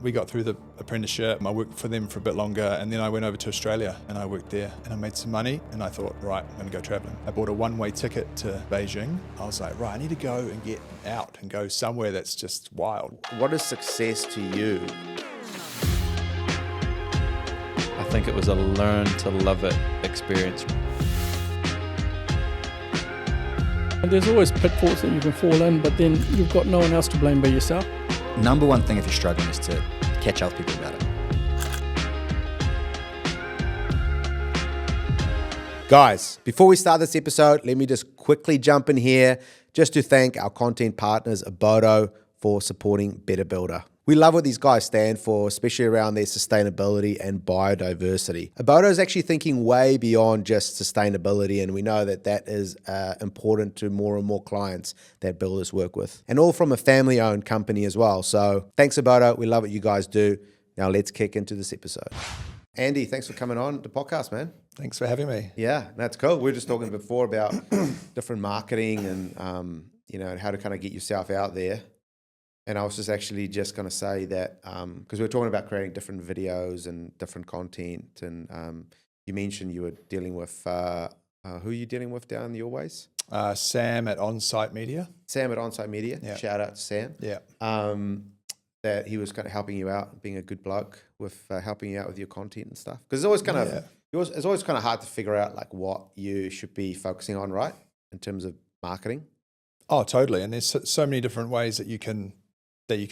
We got through the apprenticeship. I worked for them for a bit longer, and then I went over to Australia and I worked there and I made some money, and I thought, right, I'm going to go traveling. I bought a one-way ticket to Beijing. I was like, right, I need to go and get out and go somewhere that's just wild. What is success to you? I think it was a learn to love it experience. And there's always pitfalls that you can fall in, but then you've got no one else to blame but yourself. Number one thing if you're struggling is to catch up with people about it. Guys, before we start this episode, let me just quickly jump in here just to thank our content partners, Abodo, for supporting Better Builder. We love what these guys stand for, especially around their sustainability and biodiversity. Abodo is actually thinking way beyond just sustainability, and we know that that is important to more and more clients that builders work with. And all from a family-owned company as well. So thanks, Abodo. We love what you guys do. Now let's kick into this episode. Andy, thanks for coming on the podcast, man. Thanks for having me. Yeah, that's cool. We were just talking before about different marketing and and how to kind of get yourself out there. And I was just actually just going to say that because we were talking about creating different videos and different content, and you mentioned you were dealing with who are you dealing with down your ways? Sam at On-Site Media. Sam at On-Site Media. Yeah. Shout out to Sam. Yeah. That he was kind of helping you out, being a good bloke with helping you out with your content and stuff. Because it's always kind of it's always kind of hard to figure out like what you should be focusing on, right, in terms of marketing. Oh, totally. And there's so many different ways that you can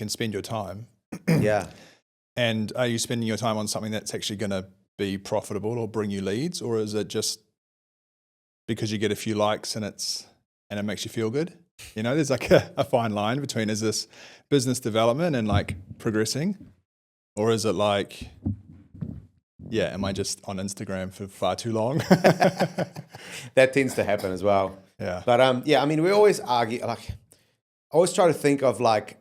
spend your time. Yeah. And are you spending your time on something that's actually going to be profitable or bring you leads, or is it just because you get a few likes and it makes you feel good? You know, there's like a fine line between, is this business development and like progressing, or is it like, yeah, am I just on Instagram for far too long? That tends to happen as well. Yeah. But I mean, we always argue, like, I always try to think of like,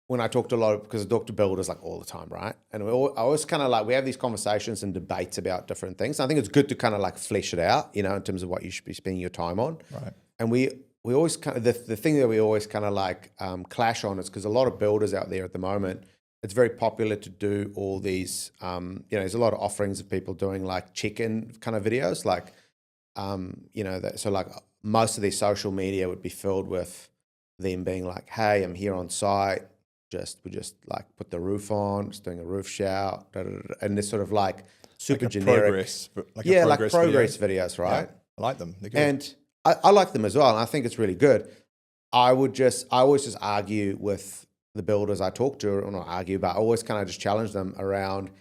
when I talk to a lot of, because I talk to builders like all the time, right? And I always kind of like, we have these conversations and debates about different things. I think it's good to kind of like flesh it out, you know, in terms of what you should be spending your time on. Right. And we always kind of, the thing that we always kind of like clash on is because a lot of builders out there at the moment, it's very popular to do all these, there's a lot of offerings of people doing like check-in kind of videos, like, so like most of their social media would be filled with them being like, hey, I'm here on site. We just like put the roof on, just doing a roof shout, and this sort of like super like generic progress, progress videos, right? Yeah, I like them. They're good. And I like them as well, and I think it's really good. I always just argue with the builders I talk to, or not argue, but I always kind of just challenge them around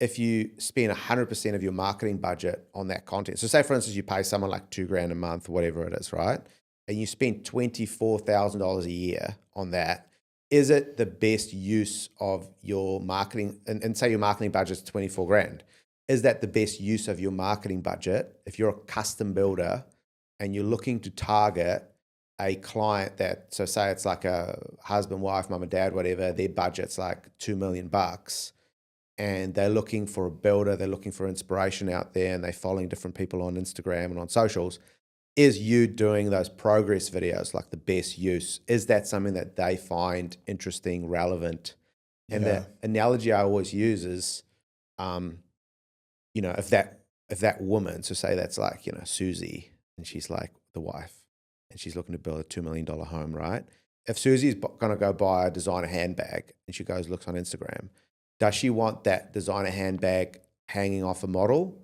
if you spend 100% of your marketing budget on that content. So say, for instance, you pay someone like $2,000 a month, whatever it is, right? And you spend $24,000 a year on that. Is it the best use of your marketing? And say your marketing budget is $24,000. Is that the best use of your marketing budget? If you're a custom builder and you're looking to target a client that, so say it's like a husband, wife, mum and dad, whatever, their budget's like $2 million, and they're looking for a builder, they're looking for inspiration out there, and they're following different people on Instagram and on socials. Is you doing those progress videos like the best use? Is that something that they find interesting, relevant? And the analogy I always use is, if that woman, so say that's like, Susie, and she's like the wife, and she's looking to build a $2 million home, right? If Susie's going to go buy a designer handbag and she looks on Instagram, does she want that designer handbag hanging off a model?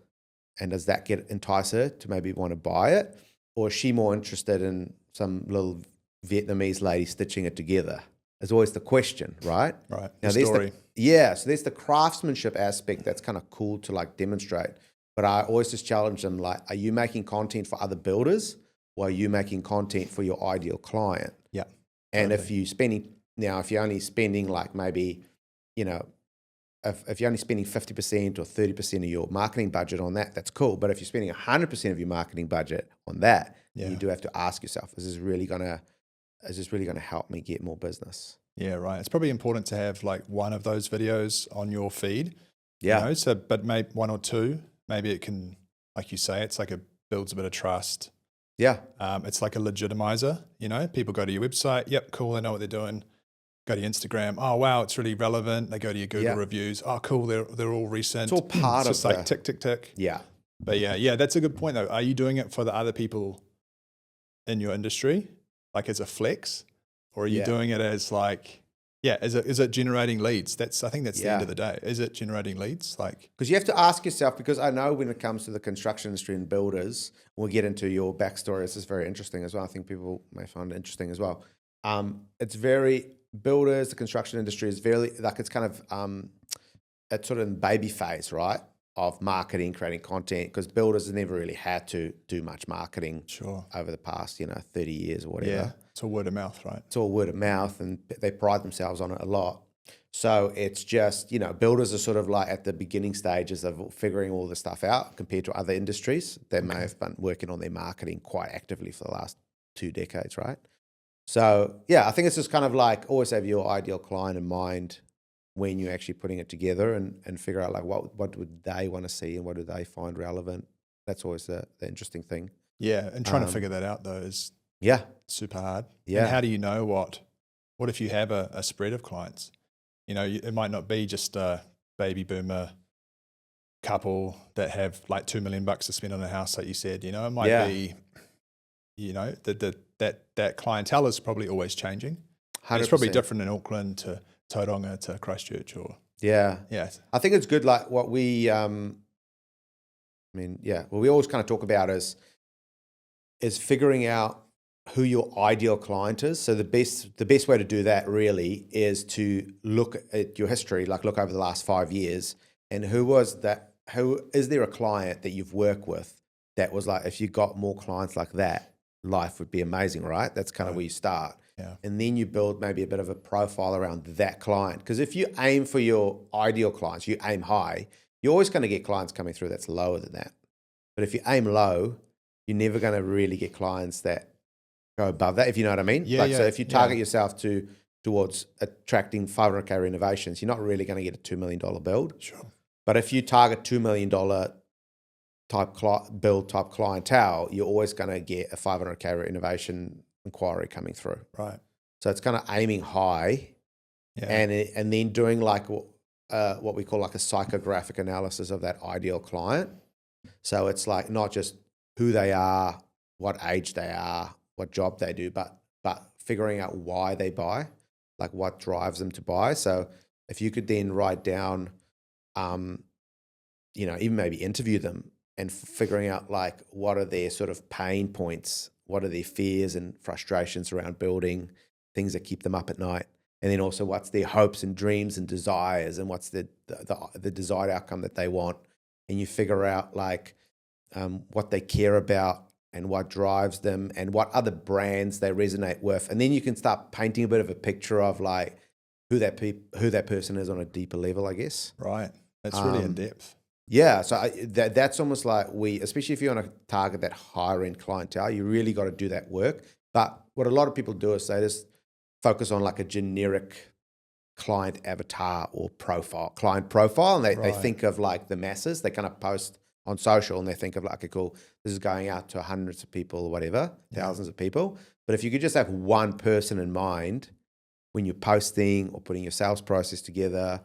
And does that entice her to maybe want to buy it? Or is she more interested in some little Vietnamese lady stitching it together? Is always the question, right? Right. Now, the story. So there's the craftsmanship aspect that's kind of cool to like demonstrate. But I always just challenge them, like, are you making content for other builders, or are you making content for your ideal client? Yeah. And totally. if you're only spending like maybe, if you're only spending 50% or 30% of your marketing budget on that, that's cool. But if you're spending 100% of your marketing budget on that, you do have to ask yourself, is this really gonna help me get more business? Yeah, right. It's probably important to have like one of those videos on your feed. Yeah. So, but maybe one or two, maybe it can, like you say, it's like builds a bit of trust. Yeah. It's like a legitimizer, people go to your website. Yep, cool. They know what they're doing. go to your Instagram. Oh wow, it's really relevant. They go to your Google Yeah. reviews. Oh cool, they're all recent. It's all part It's just of like tick tick tick. Yeah. But yeah, that's a good point though. Are you doing it for the other people in your industry, like as a flex, or are you Yeah. doing it as like, is it generating leads? I think that's the end of the day. Is it generating leads? Like, Because you have to ask yourself, because I know when it comes to the construction industry and builders, we'll get into your backstory. This is very interesting as well. I think people may find it interesting as well. It's very, builders, the construction industry is very, like it's kind of, it's sort of in the baby phase, right? Of marketing, creating content, because builders have never really had to do much marketing sure. over the past, 30 years or whatever. Yeah. It's all word of mouth, right? It's all word of mouth, and they pride themselves on it a lot. So it's just, builders are sort of like at the beginning stages of figuring all this stuff out compared to other industries that may have been working on their marketing quite actively for the last 2 decades, right? So, yeah, I think it's just kind of like always have your ideal client in mind when you're actually putting it together and figure out like what would they want to see and what do they find relevant. That's always the interesting thing. Yeah, and trying to figure that out though is Yeah. super hard. Yeah. And how do you know what if you have a spread of clients? It might not be just a baby boomer couple that have like $2 million to spend on a house, like you said. It might be, that clientele is probably always changing. And it's probably 100%. different in Auckland to Tauranga to Christchurch or Yeah. I think it's good. Like what we, what we always kind of talk about is figuring out who your ideal client is. So the best way to do that really is to look at your history, like look over the last 5 years, and who is there a client that you've worked with that was like, if you got more clients like that, life would be amazing, right? That's kind of where you start. Yeah. And then you build maybe a bit of a profile around that client. Because if you aim for your ideal clients, you aim high, you're always going to get clients coming through that's lower than that. But if you aim low, you're never going to really get clients that go above that, if you know what I mean. So if you target yourself towards attracting 500K renovations, you're not really going to get a $2 million build. Sure. But if you target $2 million build type clientele, you're always going to get a 500K renovation inquiry coming through. Right. So it's kind of aiming high, and then doing like what we call like a psychographic analysis of that ideal client. So it's like not just who they are, what age they are, what job they do, but figuring out why they buy, like what drives them to buy. So if you could then write down, even maybe interview them and figuring out like what are their sort of pain points, what are their fears and frustrations around building, things that keep them up at night, and then also what's their hopes and dreams and desires, and what's the desired outcome that they want, and you figure out like what they care about and what drives them and what other brands they resonate with, and then you can start painting a bit of a picture of like who that person is on a deeper level, I guess. Right. That's really in depth. Yeah, so that's almost like especially if you want to target that higher end clientele, you really got to do that work. But what a lot of people do is they just focus on like a generic client avatar or client profile, and they think of like the masses. They kind of post on social and they think of like, okay, cool, this is going out to hundreds of people or whatever, thousands of people. But if you could just have one person in mind when you're posting or putting your sales process together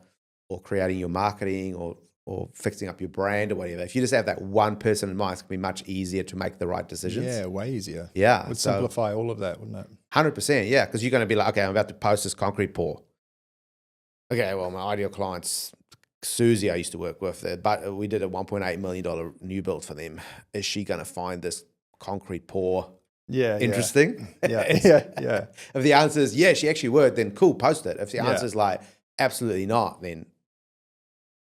or creating your marketing or fixing up your brand or whatever, if you just have that one person in mind, it's going to be much easier to make the right decisions. Yeah, way easier. Yeah. It would simplify all of that, wouldn't it? 100%, yeah, because you're going to be like, okay, I'm about to post this concrete pour. Okay, well, my ideal client's Susie I used to work with, but we did a $1.8 million new build for them. Is she going to find this concrete pour interesting? Yeah. If the answer is, yeah, she actually would, then cool, post it. If the answer is like, absolutely not, then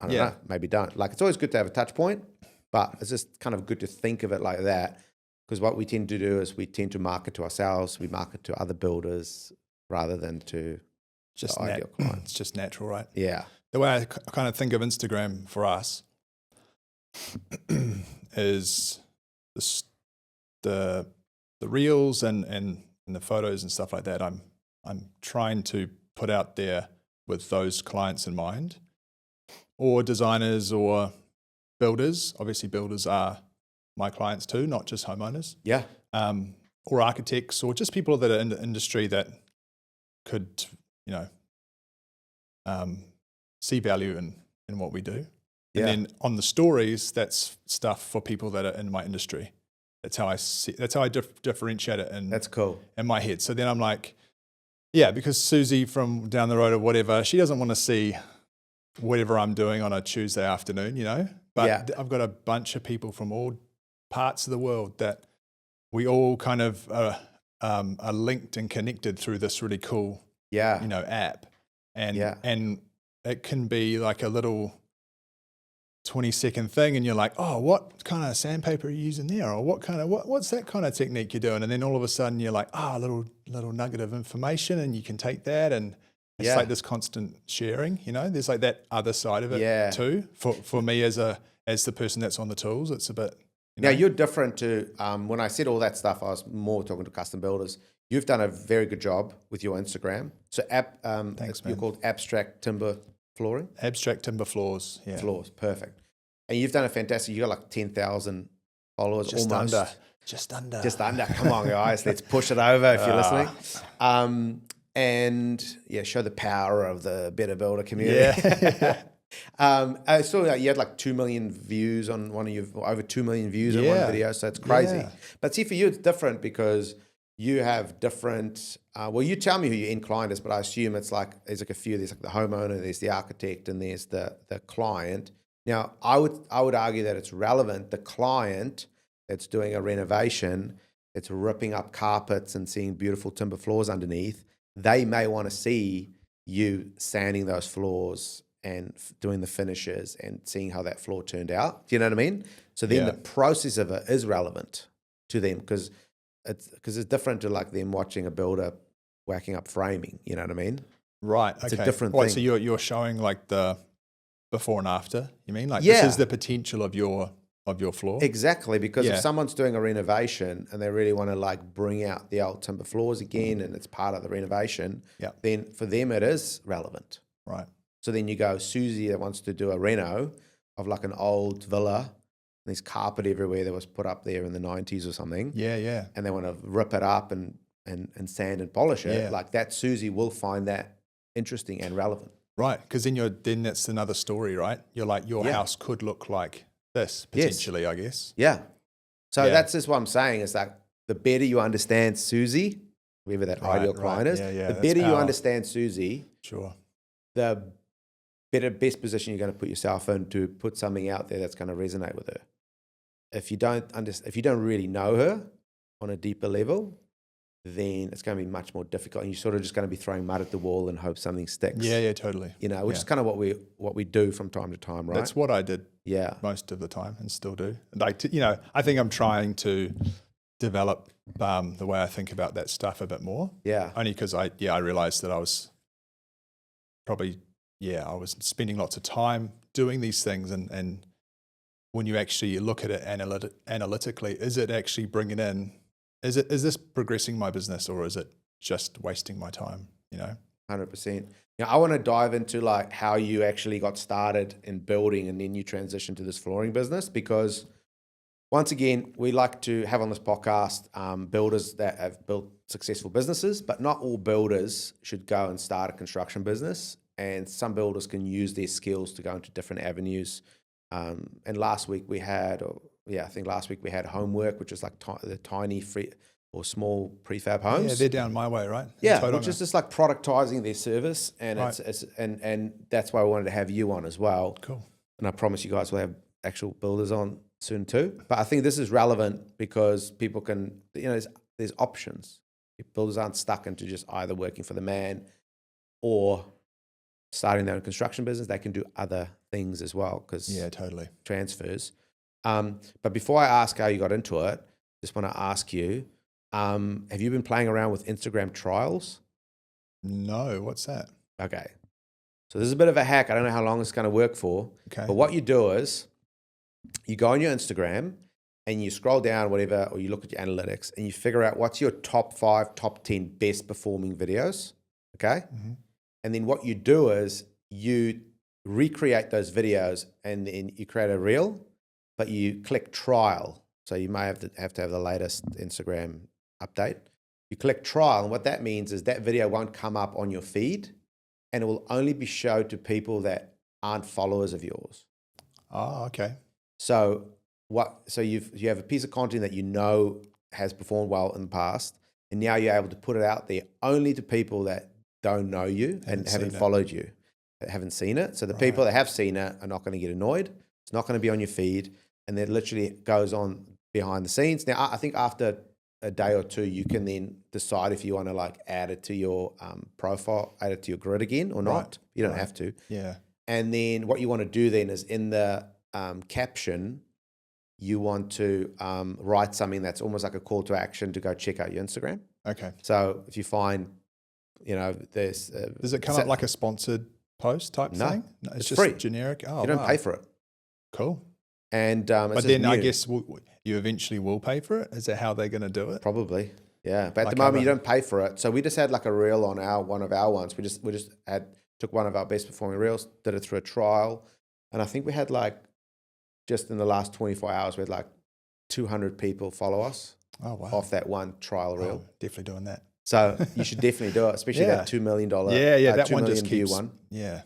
I don't know, maybe don't. Like, it's always good to have a touch point, but it's just kind of good to think of it like that, because what we tend to do is we tend to market to ourselves, we market to other builders rather than to just the ideal client. It's just natural, right? Yeah. The way I kind of think of Instagram for us is the reels and the photos and stuff like that. I'm trying to put out there with those clients in mind, or designers or builders. Obviously, builders are my clients too, not just homeowners. Yeah. Or architects, or just people that are in the industry that could, see value in what we do. Yeah. And then on the stories, that's stuff for people that are in my industry. That's how I differentiate it That's cool. in my head. So then I'm like, yeah, because Susie from down the road or whatever, she doesn't want to see whatever I'm doing on a Tuesday afternoon, you know? But Yeah. I've got a bunch of people from all parts of the world that we all kind of are linked and connected through this really cool, Yeah. you know, app. And Yeah. and it can be like a little 20-second thing, and you're like, oh, what kind of sandpaper are you using there? Or what's that kind of technique you're doing? And then all of a sudden you're like, a little nugget of information, and you can take that, and it's Yeah. like this constant sharing, you know. There's like that other side of it Yeah. too. For me as the person that's on the tools, it's a bit, you know. Now, you're different to, when I said all that stuff, I was more talking to custom builders. You've done a very good job with your Instagram. So Thanks, you're man. called Abstract Timber Flooring? Abstract timber floors, yeah. Floors, perfect. And you've done a fantastic, you got like 10,000 followers Just almost. Just under. Just under. Come on, guys, let's push it over if you're listening. And yeah, show the power of the Better Builder community. Yeah. I saw that you had like 2 million views on one of your, over 2 million views on one Yeah. video, so it's crazy. Yeah. But see, for you, it's different because you have different. Well, you tell me who your end client is, but I assume it's like there's like a few. There's like the homeowner, there's the architect, and there's the client. Now, I would argue that it's relevant. The client that's doing a renovation, that's ripping up carpets and seeing beautiful timber floors underneath, they may want to see you sanding those floors and doing the finishes and seeing how that floor turned out. Do you know what I mean? So then Yeah. the process of it is relevant to them because it's different to like them watching a builder whacking up framing. You know what I mean? Right. It's okay. a different Right, thing. so you're showing like the before and after. You mean like Yeah. this is the potential of your floor? Exactly, because if Yeah. someone's doing a renovation and they really want to like bring out the old timber floors again and it's part of the renovation, Yeah. then for them it is relevant. Right. So then you go, Susie that wants to do a reno of like an old villa, and there's carpet everywhere that was put up there in the 90s or something, Yeah. Yeah. and they want to rip it up and sand and polish it, Yeah. like that Susie will find that interesting and relevant. Right. Because then that's another story, right? You're like your Yeah. house could look like this Yes. potentially, I guess. Yeah. So Yeah. that's just what I'm saying is like the better you understand Susie, whoever that Right, ideal right. client is, Yeah, yeah, the that's better you power. understand Susie, Sure. the best position you're going to put yourself in to put something out there that's going to resonate with her. If you don't really know her on a deeper level, then it's going to be much more difficult, and you're sort of just going to be throwing mud at the wall and hope something sticks. Yeah. Yeah. Totally. You know, which Yeah. is kind of what we do from time to time, right? That's what I did Yeah. most of the time and still do. Like, you know, I think I'm trying to develop the way I think about that stuff a bit more. Yeah. Only because I realized that I was spending lots of time doing these things, and when you actually look at it analytically, is it actually bringing in, is this progressing my business, or is it just wasting my time, you know? 100%. Now, I want to dive into like how you actually got started in building and then you transitioned to this flooring business, because once again, we like to have on this podcast builders that have built successful businesses, but not all builders should go and start a construction business. And some builders can use their skills to go into different avenues. And last week we had Homework, which is like the tiny free or small prefab homes. Yeah, they're down my way, right? In Yeah, Tauranga. which is just like productizing their service, and Right. and that's why we wanted to have you on as well. Cool. And I promise you guys will have actual builders on soon too. But I think this is relevant because people can, you know, there's options. Builders aren't stuck into just either working for the man or starting their own construction business. They can do other things as well because Yeah, totally. transfers. But before I ask how you got into it, just want to ask you, have you been playing around with Instagram trials? No, what's that? Okay. So this is a bit of a hack. I don't know how long it's going to work for. Okay. But what you do is you go on your Instagram and you scroll down whatever, or you look at your analytics and you figure out what's your top 5, top 10 best performing videos. Okay. Mhm. And then what you do is you recreate those videos and then you create a reel, but you click trial. So you may have to have the latest Instagram update. You click trial, and what that means is that video won't come up on your feed. and it will only be showed to people that aren't followers of yours. Oh, okay. So you have a piece of content that you know has performed well in the past, and now you're able to put it out there only to people that don't know you and haven't followed you, that haven't seen it. So the people that have seen it are not going to get annoyed. It's not going to be on your feed, and it literally goes on behind the scenes. Now, I think after a day or two, you can then decide if you want to like add it to your profile, add it to your grid again or not. You don't have to. Yeah. And then what you want to do then is in the caption, you want to write something that's almost like a call to action to go check out your Instagram. Okay. So if you find, there's... Does it come up like a sponsored post type thing? No, it's just free. Generic. Oh, you don't pay for it. Cool. And but then I guess you eventually will pay for it. Is that how they're going to do it? Probably, yeah. But at the moment, you don't pay for it. So we just had like a reel on one of our ones. We just took one of our best performing reels, did it through a trial, and I think we had like just in the last 24 hours, we had like 200 people follow us. Oh wow! Off that one trial reel. Definitely doing that. So you should definitely do it, especially that $2 million. That one just view keeps one. Yeah,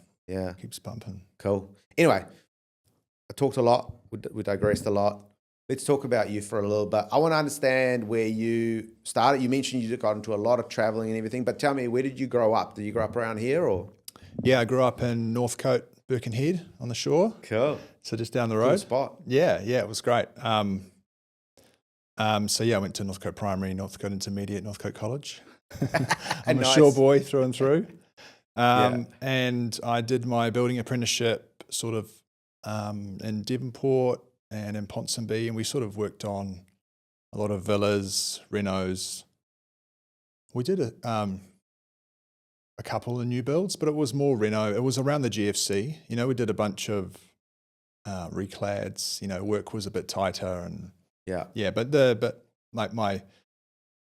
keeps bumping. Cool. Anyway, I talked a lot. We digressed a lot. Let's talk about you for a little bit. I want to understand where you started. You mentioned you got into a lot of traveling and everything, but tell me, where did you grow up? Did you grow up around here or? Yeah, I grew up in Northcote, Birkenhead on the shore. Cool. So just down the road. Cool spot. Yeah, it was great. I went to Northcote Primary, Northcote Intermediate, Northcote College. I'm a shore boy through and through. And I did my building apprenticeship sort of in Devonport and in Ponsonby, and we sort of worked on a lot of villas, renos. We did a couple of new builds, but it was more reno. It was around the GFC. We did a bunch of reclads. Work was a bit tighter, and but like my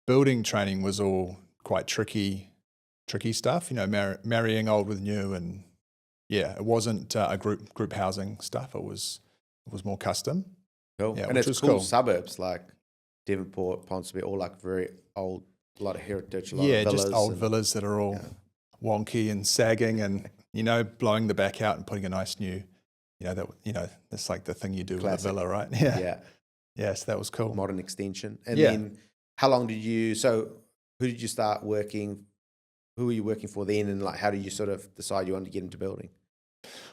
building training was all quite tricky stuff. Marrying old with new, and it wasn't a group housing stuff. It was more custom. Cool. Yeah, and which it's was cool suburbs like Devonport, Ponsonby, all like very old, a lot of heritage, a lot of villas. Just old villas that are all wonky and sagging, and blowing the back out and putting a nice new, that's like the thing you do with a villa, right? Yes, that was cool. Modern extension. And then how long who did you start working? Who were you working for then, and like how did you sort of decide you wanted to get into building?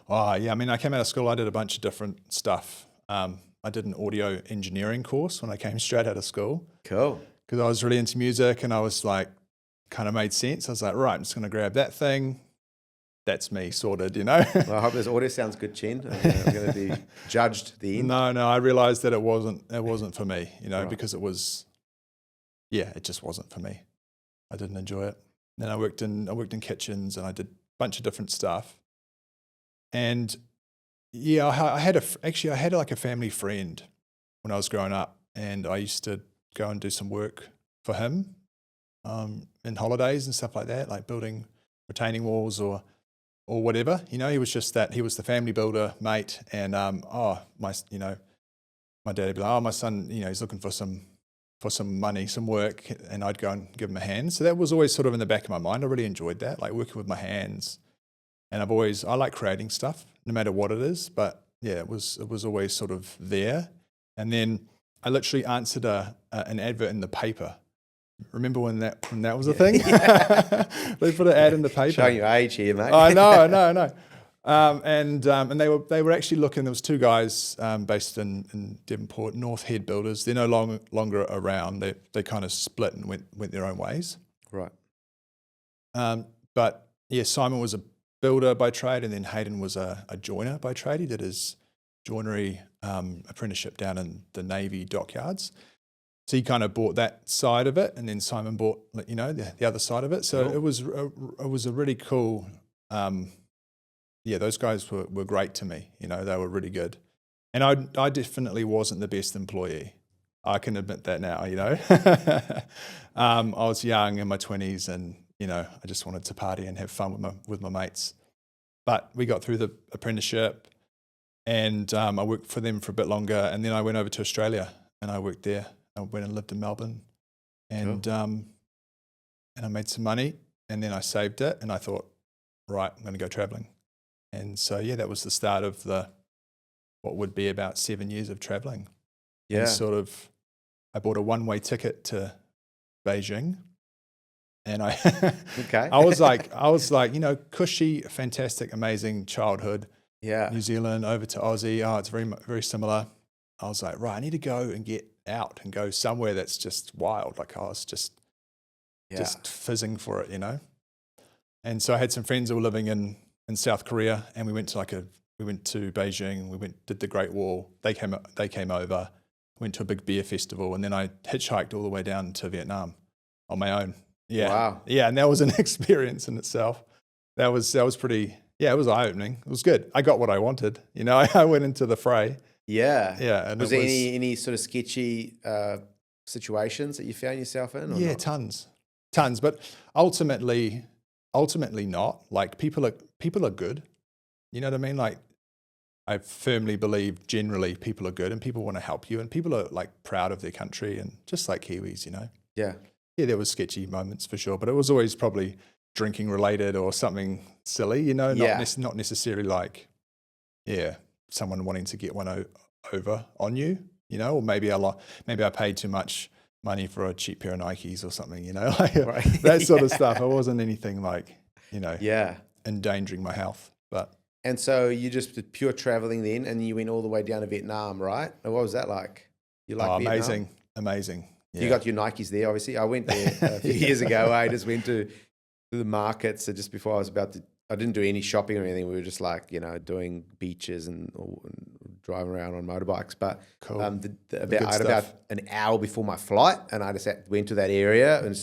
Oh yeah, I came out of school. I did a bunch of different stuff. I did an audio engineering course when I came straight out of school. Cool. Because I was really into music, and I was like, kind of made sense. I was like, right, I'm just going to grab that thing. That's me sorted, Well, I hope this audio sounds good, Chen. I'm going to be judged at the end. No, I realized that it wasn't for me, because it was, it just wasn't for me. I didn't enjoy it. Then I worked in kitchens, and I did a bunch of different stuff. And I had like a family friend when I was growing up, and I used to go and do some work for him in holidays and stuff like that, like building retaining walls or whatever. He was just that. He was the family builder mate, and my dad would be like, my son, he's looking for some money, some work, and I'd go and give him a hand. So that was always sort of in the back of my mind. I really enjoyed that, like working with my hands. And I like creating stuff, no matter what it is. But it was always sort of there. And then I literally answered an advert in the paper. Remember when that was a thing? They put an ad in the paper. Showing your age here, mate. I know. And they were actually looking. There was two guys based in Devonport, North Head Builders. They're no longer around. They kind of split and went their own ways. Right. But Simon was a builder by trade, and then Hayden was a joiner by trade. He did his joinery apprenticeship down in the Navy dockyards. So he kind of bought that side of it, and then Simon bought the other side of it. So cool. It was a really cool. Those guys were great to me. They were really good, and I definitely wasn't the best employee. I can admit that now. I was young in my 20s, and I just wanted to party and have fun with my mates. But we got through the apprenticeship, and I worked for them for a bit longer, and then I went over to Australia and I worked there. I went and lived in Melbourne, and and I made some money, and then I saved it, and I thought, right, I'm going to go traveling. And so, yeah, that was the start of what would be about 7 years of traveling. Yeah. And I bought a one-way ticket to Beijing. And Okay. I was like, you know, cushy, fantastic, amazing childhood. Yeah. New Zealand over to Aussie. Oh, it's very, very similar. I was like, right, I need to go and get out and go somewhere that's just wild. Like I was just fizzing for it, you know? And so I had some friends who were living in South Korea, and we went to Beijing. We did the Great Wall. They came over, went to a big beer festival, and then I hitchhiked all the way down to Vietnam on my own. Yeah. Wow. Yeah, and that was an experience in itself. That was pretty. Yeah, it was eye-opening. It was good. I got what I wanted. You know, I went into the fray. Yeah. Yeah. And was there any sort of sketchy situations that you found yourself in? Or yeah, not? tons. But ultimately not. Like people are good. You know what I mean? Like I firmly believe generally people are good and people want to help you and people are like proud of their country and just like Kiwis, you know? Yeah. Yeah, there was sketchy moments for sure, but it was always probably drinking related or something silly, you know, not necessarily like, someone wanting to get one over on you, you know, or maybe I paid too much money for a cheap pair of Nikes or something, you know, like that sort of stuff. It wasn't anything like, you know, endangering my health, but. And so you just did pure traveling then, and you went all the way down to Vietnam, right? And what was that like? You like Vietnam? Amazing. Yeah. You got your Nikes there, obviously. I went there a few years ago. I just went to the markets just before I didn't do any shopping or anything. We were just like, you know, doing beaches and driving around on motorbikes. But cool. I had about an hour before my flight, and I just went to that area and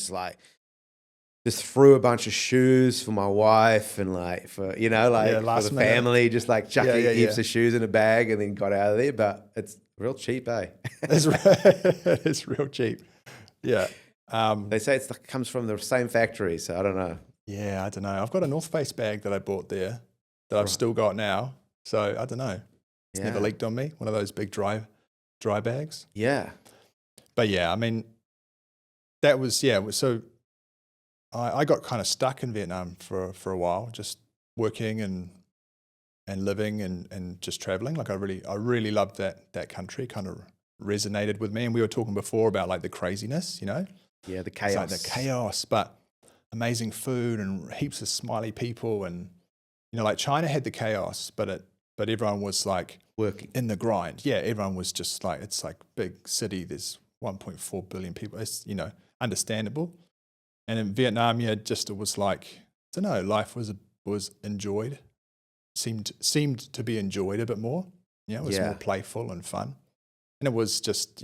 just threw a bunch of shoes for my wife and for the family, just like chucking heaps of shoes in a bag and then got out of there. But it's real cheap, eh? It's real cheap. Yeah. They say it comes from the same factory, so I don't know. Yeah, I don't know. I've got a North Face bag that I bought there that I've still got now. So I don't know. It's never leaked on me. One of those big dry bags. Yeah. But yeah, I mean, that was, so I got kind of stuck in Vietnam for a while, just working and living and just traveling. Like I really loved that country. Kind of resonated with me. And we were talking before about like the craziness, you know? Yeah, the chaos. It's like the chaos, but amazing food and heaps of smiley people. And, you know, like China had the chaos, but everyone was like working in the grind. Yeah, everyone was just like, it's like big city. There's 1.4 billion people. It's, you know, understandable. And in Vietnam, it was like, I don't know, life was enjoyed, seemed to be enjoyed a bit more. You know, it was more playful and fun. And it was just,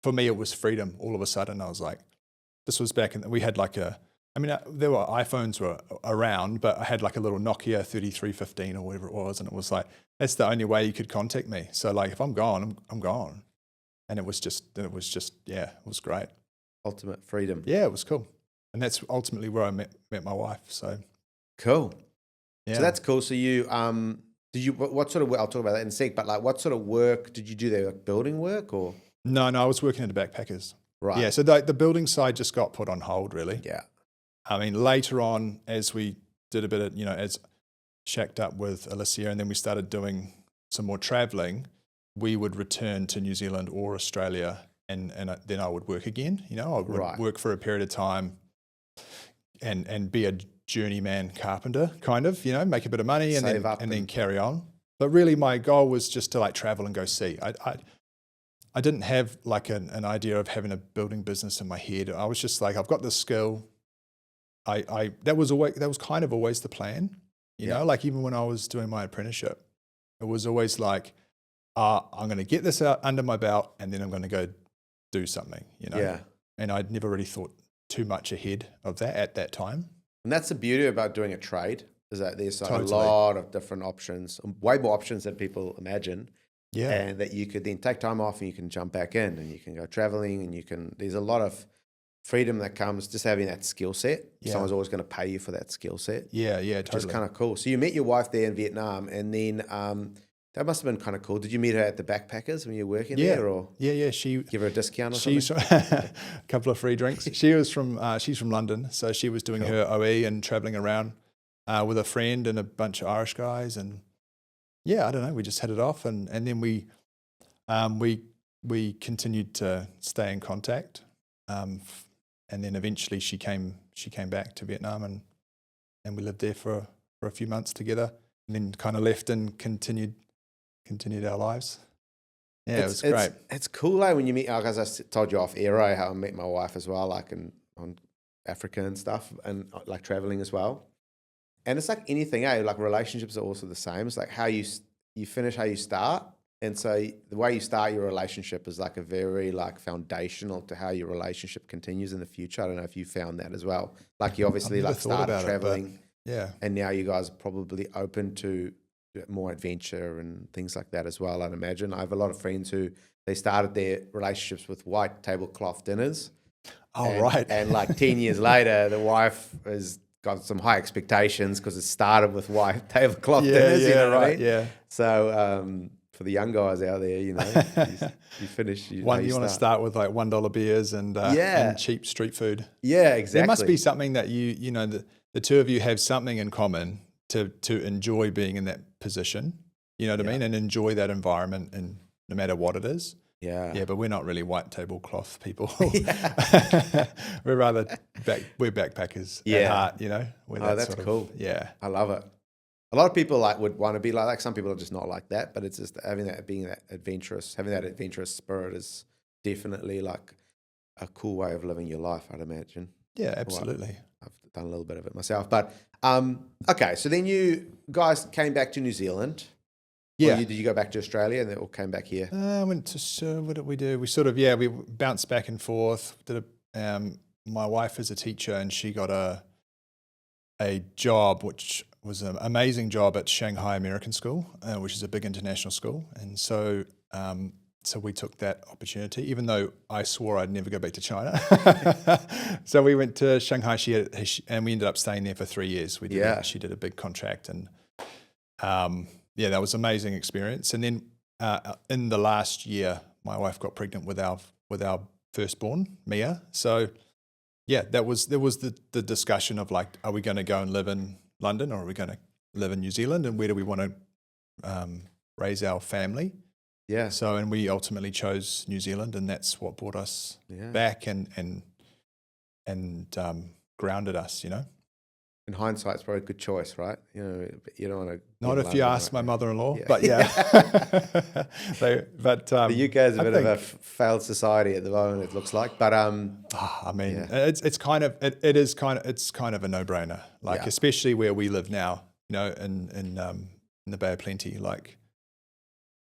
for me, it was freedom. All of a sudden, I was like, this was back we had like there were iPhones were around, but I had like a little Nokia 3315 or whatever it was. And it was like, that's the only way you could contact me. So like, if I'm gone, I'm gone. And it was just, it was great. Ultimate freedom. Yeah, it was cool. And that's ultimately where I met my wife. So cool. Yeah. So that's cool. So you what sort of work? I'll talk about that in a sec. But like, what sort of work did you do there? Like building work or? No, I was working at the backpackers. Right. Yeah. So the building side just got put on hold, really. Yeah. I mean, later on, as we did a bit of, as shacked up with Alicia, and then we started doing some more traveling, we would return to New Zealand or Australia, and then I would work again. You know, I would work for a period of time. And be a journeyman carpenter, kind of, make a bit of money and then carry on. But really, my goal was just to like travel and go see. I didn't have like an idea of having a building business in my head. I was just like, I've got this skill. That was kind of always the plan. You know, like even when I was doing my apprenticeship, it was always like, I'm going to get this out under my belt, and then I'm going to go do something. You know. Yeah. And I'd never really thought too much ahead of that at that time. And that's the beauty about doing a trade, is that there's a lot of different options, way more options than people imagine. Yeah. And that you could then take time off and you can jump back in and you can go traveling and there's a lot of freedom that comes just having that skill set. Yeah. Someone's always going to pay you for that skill set. Yeah, totally. Which is kind of cool. So you met your wife there in Vietnam, and then that must have been kind of cool. Did you meet her at the backpackers when you were working there? Or she give her a discount or something? A couple of free drinks. She's from London, so she was doing her OE and traveling around. with a friend and a bunch of Irish guys, and yeah, I don't know, we just hit it off, and then we continued to stay in contact, and then eventually she came back to Vietnam, and we lived there for a few months together, and then kind of left and continued our lives. Yeah, it was great. It's cool, like when you meet, like, as I told you off air, how I met my wife as well, like on Africa and stuff, and like traveling as well. And it's like anything, like relationships are also the same. It's like how you finish, how you start. And so the way you start your relationship is like a very like foundational to how your relationship continues in the future. I don't know if you found that as well. Like you obviously like started traveling, and now you guys are probably open to more adventure and things like that as well, I'd imagine. I have a lot of friends who they started their relationships with white tablecloth dinners. Right. And like 10 years later, the wife has got some high expectations because it started with white tablecloth dinners, you know what I mean? Yeah. So for the young guys out there, you finish. You want to start with like $1 beers and cheap street food. Yeah, exactly. There must be something that you know, the two of you have something in common to enjoy being in that position, you know what I mean, and enjoy that environment, and no matter what it is. Yeah, but we're not really white tablecloth people. We're rather we're backpackers at heart, you know. That's cool. Yeah, I love it. A lot of people like would want to be like some people are just not like that, but it's just having that adventurous spirit is definitely like a cool way of living your life, I'd imagine. Yeah, absolutely. Well, I've done a little bit of it myself, but okay. So then you guys came back to New Zealand. Yeah. Did you go back to Australia and then all came back here? I went to, what did we do? We sort of, we bounced back and forth. My wife is a teacher, and she got a job, which was an amazing job at Shanghai American School, which is a big international school. And so we took that opportunity, even though I swore I'd never go back to China. So we went to Shanghai, and we ended up staying there for 3 years. She did a big contract, and that was an amazing experience. And then in the last year, my wife got pregnant with our firstborn, Mia. So there was the discussion of like, are we going to go and live in London, or are we going to live in New Zealand, and where do we want to raise our family? Yeah. So, and we ultimately chose New Zealand, and that's what brought us back and grounded us, you know. In hindsight, it's probably a good choice, right? You know, you don't want to. Not if you ask my mother-in-law, but yeah. The UK is a bit of a failed society at the moment, it looks like. But I mean, it's kind of a no-brainer. Like especially where we live now, you know, in the Bay of Plenty, like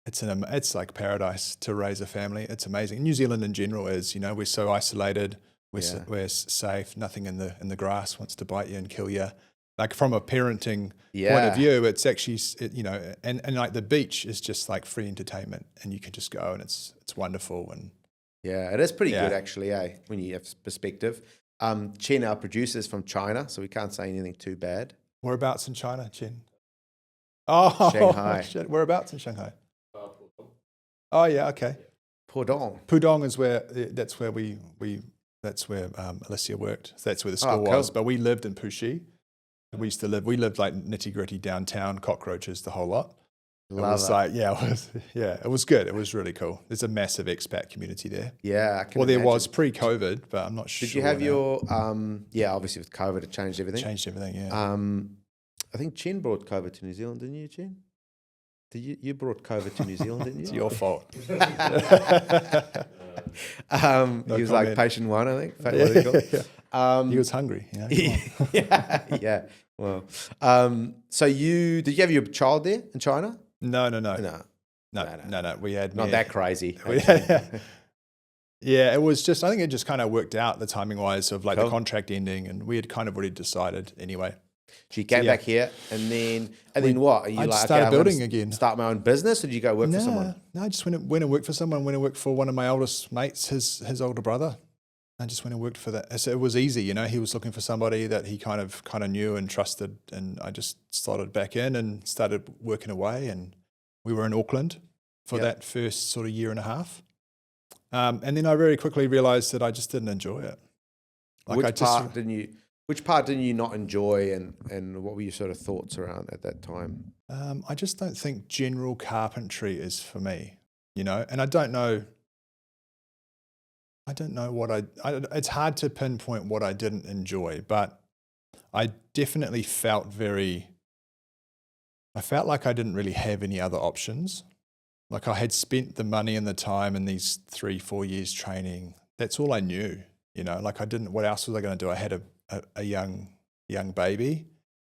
it's like paradise to raise a family. It's amazing. New Zealand in general is, you know, we're so isolated. We're safe. Nothing in the grass wants to bite you and kill you. Like from a parenting point of view, it's actually, you know, and like the beach is just like free entertainment, and you can just go, and it's wonderful. And it is pretty good actually, when you have perspective. Chen, our producer, is from China, so we can't say anything too bad. Whereabouts in China, Chen? Oh, Shanghai. Shit. Whereabouts in Shanghai? Oh yeah, okay. Pudong is where that's where Alicia worked. So that's where the school was. But we lived in Puxi. We lived like nitty gritty downtown, cockroaches, the whole lot. It was good. It was really cool. There's a massive expat community there. Yeah. There was pre-COVID, but I'm not sure. Did you have your, obviously with COVID, it changed everything. Yeah. I think Chen brought COVID to New Zealand, didn't you, Chen? You brought COVID to New Zealand, didn't you? It's your fault. He was like patient one, I think. He was hungry. You know? Yeah. Well, so did you have your child there in China? No. We had not that crazy. Yeah, it was just. I think it just kind of worked out the timing wise of like the contract ending, and we had kind of already decided anyway. So you came back here, and then what? Are you like, started building again. Start my own business, or did you go work for someone? No, I just went and worked for someone. Went and worked for one of my oldest mates, his older brother. I just went and worked for that. So it was easy, you know. He was looking for somebody that he kind of knew and trusted, and I just slotted back in and started working away. And we were in Auckland for that first sort of year and a half, and then I very quickly realised that I just didn't enjoy it. Which Which part did you not enjoy, and what were your sort of thoughts around at that time? I just don't think general carpentry is for me, you know, and I don't know what it's hard to pinpoint what I didn't enjoy, but I definitely felt like I didn't really have any other options. Like I had spent the money and the time in these 3-4 years training. That's all I knew, you know, like what else was I going to do? I had a young baby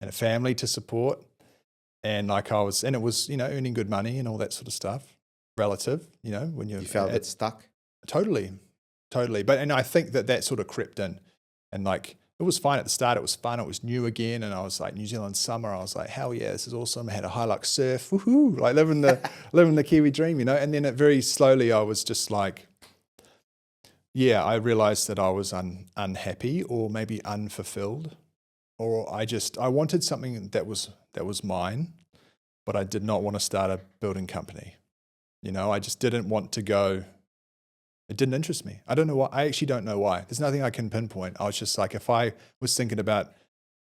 and a family to support. And it was, you know, earning good money and all that sort of stuff, relative, you know, when you felt it stuck? Totally. But, and I think that sort of crept in, and like, it was fine at the start. It was fun. It was new again. And I was like, New Zealand summer. I was like, hell yeah, this is awesome. I had a Hilux surf, woohoo, like living the Kiwi dream, you know? And then very slowly I was just like, yeah, I realized that I was unhappy or maybe unfulfilled, or I wanted something that was mine, but I did not want to start a building company. You know, I just didn't want to go. It didn't interest me. I don't know why. I actually don't know why. There's nothing I can pinpoint. I was just like, if I was thinking about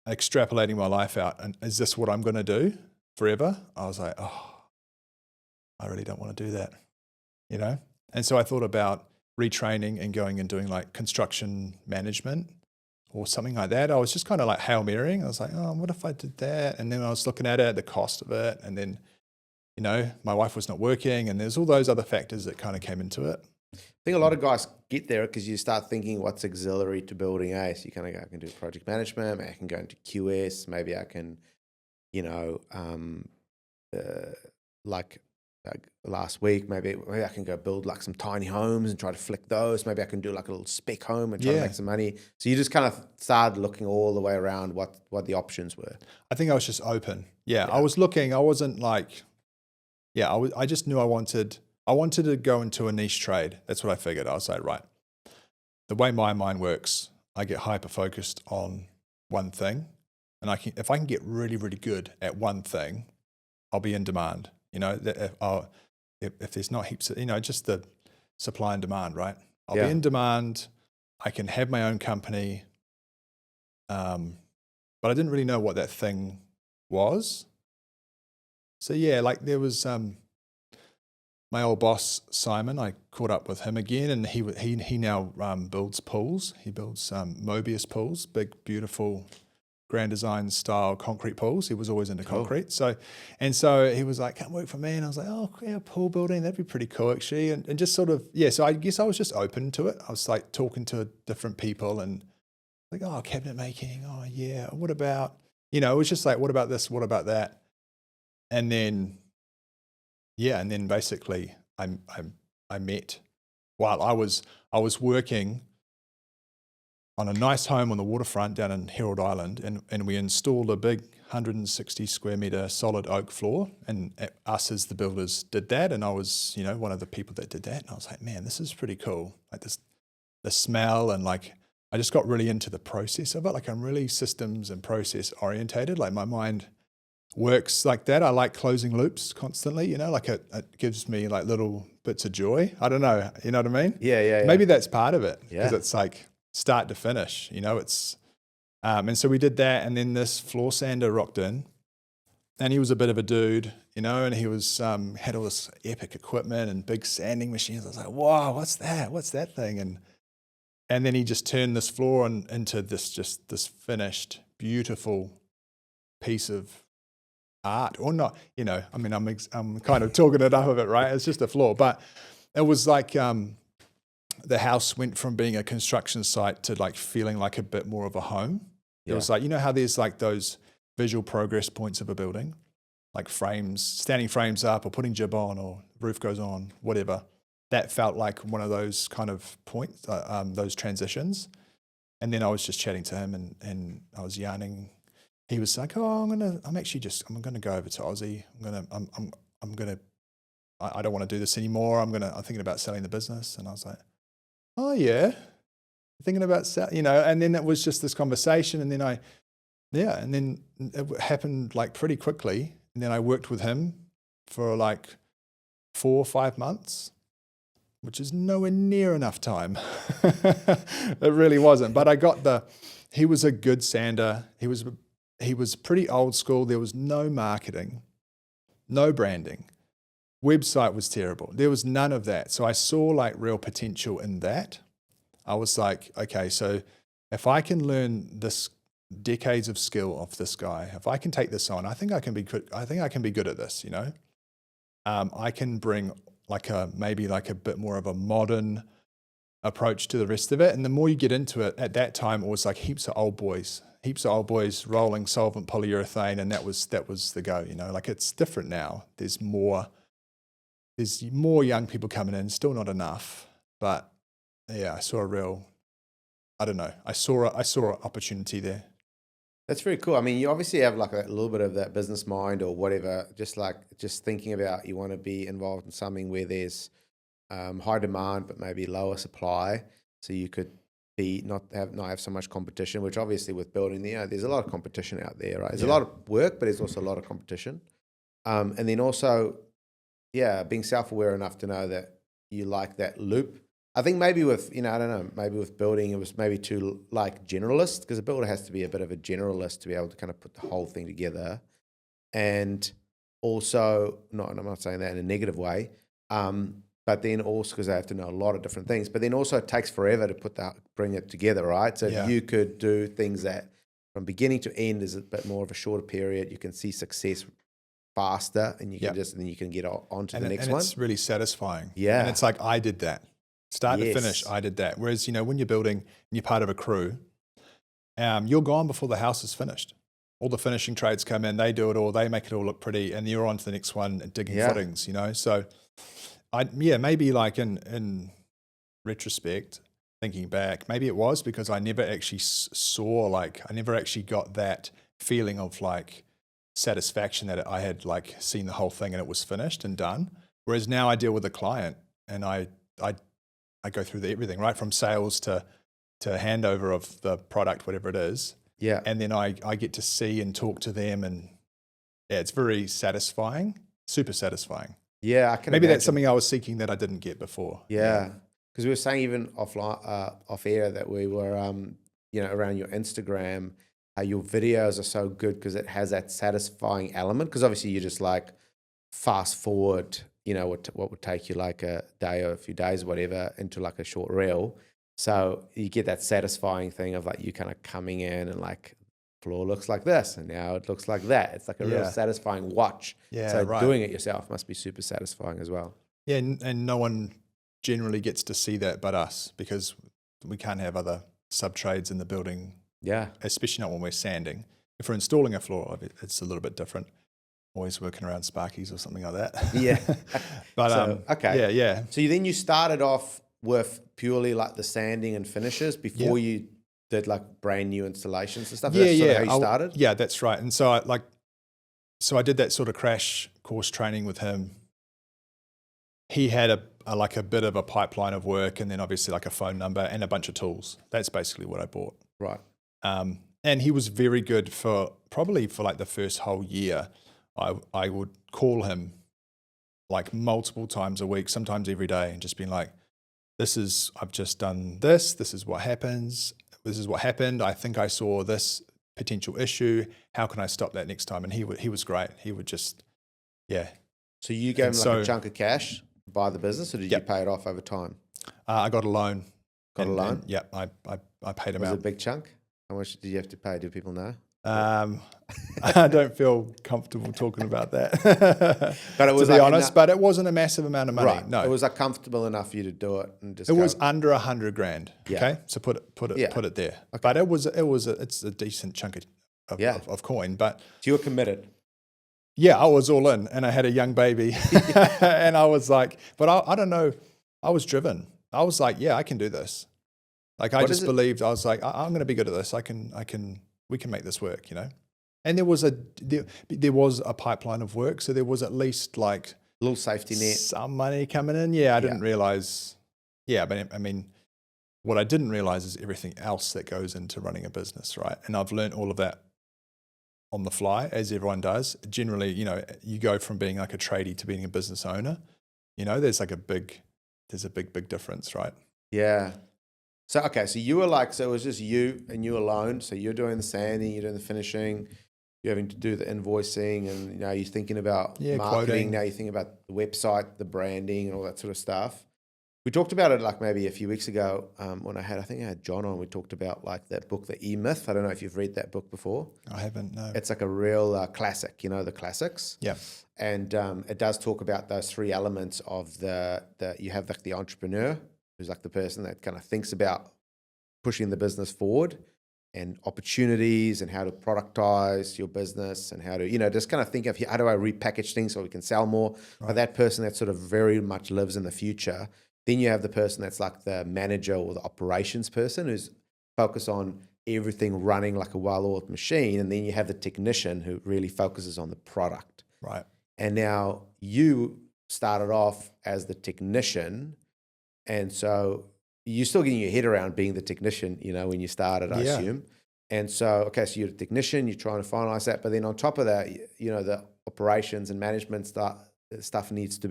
extrapolating my life out, and is this what I'm going to do forever? I was like, oh, I really don't want to do that, you know? And so I thought about retraining and going and doing like construction management or something like that. I was just kind of like Hail Marying. I was like, oh, what if I did that? And then I was looking at it, the cost of it. And then, you know, my wife was not working, and there's all those other factors that kind of came into it. I think a lot of guys get there because you start thinking what's auxiliary to building A. So you kind of go, I can do project management, maybe I can go into QS, maybe I can, you know, like last week, maybe I can go build like some tiny homes and try to flick those. Maybe I can do like a little spec home and try to make some money. So you just kind of started looking all the way around what the options were. I think I was just open. Yeah. I was looking. I wasn't like, I just knew I wanted to go into a niche trade. That's what I figured. I was like, right, the way my mind works, I get hyper focused on one thing, and if I can get really, really good at one thing, I'll be in demand. You know, if there's not heaps of, you know, just the supply and demand, right? I'll be in demand. I can have my own company, but I didn't really know what that thing was. So yeah, like there was my old boss Simon. I caught up with him again, and he now builds pools. He builds Mobius pools, big, beautiful, Grand Design style concrete pools. He was always into concrete. So he was like, come work for me. And I was like, oh yeah, pool building, that'd be pretty cool actually. And just sort of, so I guess I was just open to it. I was like talking to different people and like, oh, cabinet making. Oh yeah. What about, you know, it was just like, what about this? What about that? And then basically I met while I was working on a nice home on the waterfront down in Herald Island, and we installed a big 160 square meter solid oak floor, and us as the builders did that, and I was, you know, one of the people that did that, and I was like, man, this is pretty cool. Like the smell, and like I just got really into the process of it. Like I'm really systems and process orientated. Like my mind works like that. I like closing loops constantly, you know, like it gives me like little bits of joy. I don't know, you know what I mean? Yeah. Maybe that's part of it, because it's like start to finish, you know, it's, and so we did that, and then this floor sander rocked in, and he was a bit of a dude, you know, and he was, had all this epic equipment and big sanding machines. I was like, wow, what's that thing? And then he just turned this floor into this finished, beautiful piece of art, or not, you know, I mean, I'm kind of talking it up a bit, right? It's just a floor, but it was like, the house went from being a construction site to like feeling like a bit more of a home. It was like, you know how there's like those visual progress points of a building, like frames, standing frames up, or putting jib on, or roof goes on, whatever. That felt like one of those kind of points, those transitions. And then I was just chatting to him, and I was yarning. He was like, oh, I'm gonna go over to Aussie. I don't want to do this anymore. I'm thinking about selling the business. And I was like, oh yeah, thinking about, you know, and then it was just this conversation, and then and then it happened like pretty quickly, and then I worked with him for like 4 or 5 months, which is nowhere near enough time. It really wasn't, but I got he was a good sander. He was pretty old school. There was no marketing, no branding. Website was terrible. There was none of that. So I saw like real potential in that. I was like, okay, so if I can learn this decades of skill of this guy, if I can take this on, I think I can be good. I think I can be good at this, you know. I can bring maybe a bit more of a modern approach to the rest of it. And the more you get into it, at that time, it was like heaps of old boys rolling solvent polyurethane, and that was the go, you know. Like it's different now. There's more young people coming in, still not enough, but yeah, I saw an opportunity there. That's very cool. I mean, you obviously have like a little bit of that business mind or whatever, just thinking about you want to be involved in something where there's high demand but maybe lower supply, so you could not have so much competition. Which obviously with building, there's a lot of competition out there, right? There's a lot of work, but there's also a lot of competition. And then also, being self-aware enough to know that you like that loop. I think maybe with, I don't know, maybe with building, it was maybe too like generalist, because a builder has to be a bit of a generalist to be able to kind of put the whole thing together. And also, I'm not saying that in a negative way, but then also because they have to know a lot of different things, but then also it takes forever to bring it together, right? So if you could do things that from beginning to end is a bit more of a shorter period, you can see success faster, and you can then you can get on to the next one. It's really satisfying. Yeah. And it's like, I did that. Start to finish, I did that. Whereas, when you're building and you're part of a crew, you're gone before the house is finished. All the finishing trades come in, they do it all, they make it all look pretty, and you're on to the next one digging footings, So, maybe like in retrospect, thinking back, maybe it was because I never actually I never actually got that feeling of like satisfaction that I had like seen the whole thing and it was finished and done. Whereas now I deal with a client and I go through everything, right? From sales to handover of the product, whatever it is. Yeah. And then I get to see and talk to them, and it's very satisfying, super satisfying. Yeah, I can Maybe imagine. That's something I was seeking that I didn't get before. Yeah. Because we were saying even off air that we were, around your Instagram, how your videos are so good because it has that satisfying element. Because obviously you just like fast forward, what would take you like a day or a few days or whatever into like a short reel. So you get that satisfying thing of like you kind of coming in and like floor looks like this and now it looks like that. It's like a real satisfying watch. Yeah, so right. doing it yourself must be super satisfying as well. Yeah, and no one generally gets to see that but us, because we can't have other sub-trades in the building. Yeah. Especially not when we're sanding. If we're installing a floor, it's a little bit different. Always working around Sparkies or something like that. Yeah. But okay. Yeah. So you started off with purely like the sanding and finishes before you did like brand new installations and stuff. Yeah, That's sort of how you started? Yeah, that's right. And so I did that sort of crash course training with him. He had a bit of a pipeline of work, and then obviously like a phone number and a bunch of tools. That's basically what I bought. Right. And he was very good for like the first whole year. I would call him like multiple times a week, sometimes every day, and just being like, I've just done this. This is what happens. This is what happened. I think I saw this potential issue. How can I stop that next time? And he was great. He would just, So you gave him a chunk of cash to buy the business, or did you pay it off over time? I got a loan. Got a loan? I paid him out. Was out. it a big chunk? How much did you have to pay? Do people know? I don't feel comfortable talking about that. But it was to be honest, but it wasn't a massive amount of money. Right. No, it was like comfortable enough for you to do it and just. It was under $100,000. Yeah. Okay, so put it there. Okay. But it's a decent chunk of coin. But so you were committed. Yeah, I was all in, and I had a young baby, and I was like, but I don't know, I was driven. I was like, yeah, I can do this. Like I just believed. I was like, I'm going to be good at this. We can make this work, And there was a pipeline of work, so there was at least like a little safety net, some money coming in. Yeah, I didn't realize. Yeah, but I mean, what I didn't realize is everything else that goes into running a business, right? And I've learned all of that on the fly, as everyone does. Generally, you go from being like a tradie to being a business owner. There's a big difference, right? Yeah. So you were like, so it was just you and you alone. So you're doing the sanding, you're doing the finishing, you're having to do the invoicing, and now you're thinking about marketing. Quoting. Now you're thinking about the website, the branding, and all that sort of stuff. We talked about it like maybe a few weeks ago when I had John on. We talked about like that book, The E-Myth. I don't know if you've read that book before. I haven't, no. It's like a real classic, the classics. Yeah. And it does talk about those three elements of you have like the entrepreneur, who's like the person that kind of thinks about pushing the business forward and opportunities and how to productize your business and how to, just kind of think of how do I repackage things so we can sell more. Right. But that person that sort of very much lives in the future. Then you have the person that's like the manager or the operations person who's focused on everything running like a well-oiled machine. And then you have the technician who really focuses on the product. Right. And now you started off as the technician. And so you're still getting your head around being the technician, when you started, I assume. And so, so you're a technician, you're trying to finalize that. But then on top of that, the operations and management stuff needs to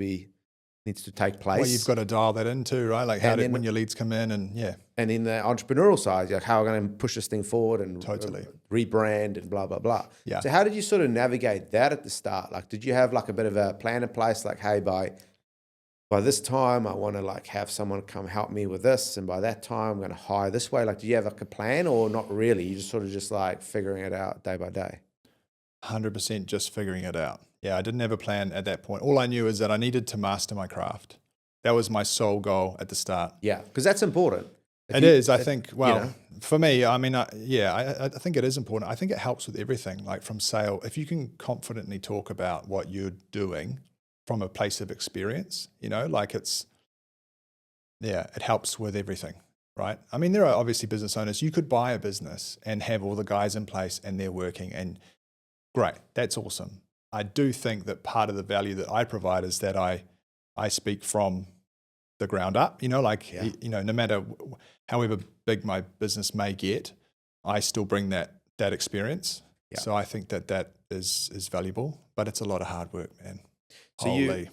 take place. Well, you've got to dial that in too, right? Like when your leads come in and And in the entrepreneurial side, like how are we going to push this thing forward and Totally. Rebrand and blah, blah, blah. Yeah. So how did you sort of navigate that at the start? Like, did you have like a bit of a plan in place? Like, hey, by this time, I want to like have someone come help me with this. And by that time, I'm going to hire this way. Like, do you have like a plan or not really? You just sort of just like figuring it out day by day? 100% just figuring it out. Yeah, I didn't have a plan at that point. All I knew is that I needed to master my craft. That was my sole goal at the start. Yeah, because that's important. It is, I think. Well, for me, I mean, I think it is important. I think it helps with everything, like from sale. If you can confidently talk about what you're doing from a place of experience, like it helps with everything, right? I mean, there are obviously business owners. You could buy a business and have all the guys in place and they're working, and great, that's awesome. I do think that part of the value that I provide is that I speak from the ground up, no matter however big my business may get, I still bring that experience. Yeah. So I think that is valuable, but it's a lot of hard work, man. So I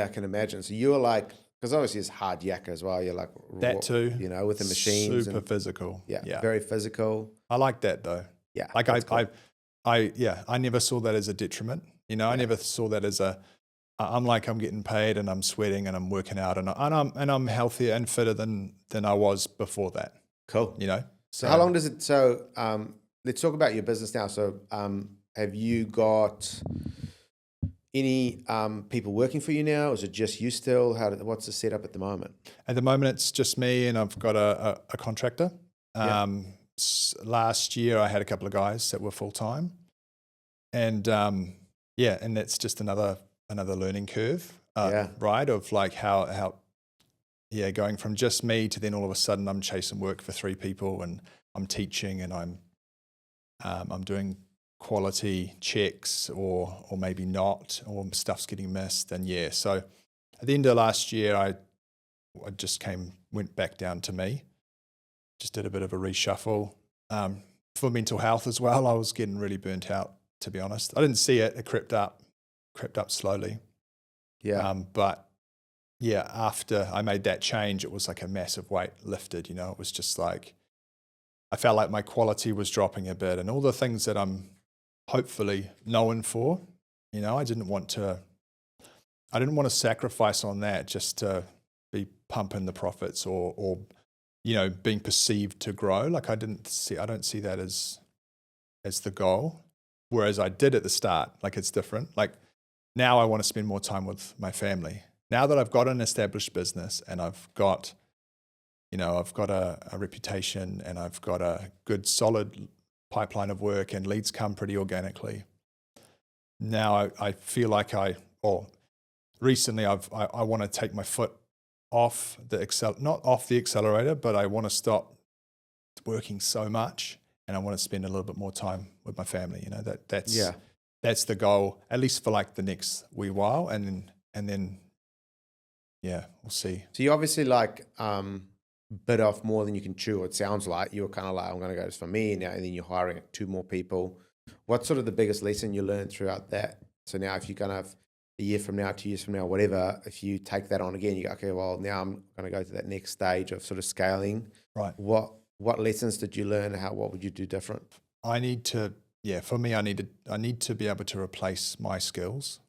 can imagine. So you were like, because obviously it's hard yakka as well. You're like that too, with the machines, super physical. Yeah, very physical. I like that though. Yeah, like I never saw that as a detriment. I never saw that as I'm getting paid and I'm sweating and I'm working out and I'm healthier and fitter than I was before that. Cool. So how long does it? So let's talk about your business now. So have you got any people working for you now? Is it just you still? What's the setup at the moment? At the moment, it's just me and I've got a contractor. Last year I had a couple of guys that were full time, and and that's just another learning curve, right? Of like how going from just me to then all of a sudden I'm chasing work for 3 people and I'm teaching and I'm doing quality checks or maybe not, or stuff's getting missed. And so at the end of last year, I just went back down to me, just did a bit of a reshuffle for mental health as well. I was getting really burnt out, to be honest. I didn't see it. It crept up slowly. Yeah. But after I made that change, it was like a massive weight lifted, it was just like, I felt like my quality was dropping a bit and all the things that I'm hopefully known for, I didn't want to sacrifice on that just to be pumping the profits or being perceived to grow. Like I don't see that as the goal. Whereas I did at the start, like it's different. Like now I want to spend more time with my family. Now that I've got an established business and I've got a reputation and I've got a good solid pipeline of work and leads come pretty organically. Now I feel like recently I want to take my foot off not off the accelerator, but I want to stop working so much and I want to spend a little bit more time with my family. That's the goal, at least for like the next wee while, and then we'll see. So you obviously like bit off more than you can chew. It sounds like you were kind of like, I'm going to go just for me now, and then you're hiring 2 more people. What's sort of the biggest lesson you learned throughout that? So now if you kind of a year from now, 2 years from now, whatever, if you take that on again, you go, okay, well, now I'm going to go to that next stage of sort of scaling. Right. What lessons did you learn? What would you do different? I need to, for me, I need to be able to replace my skills.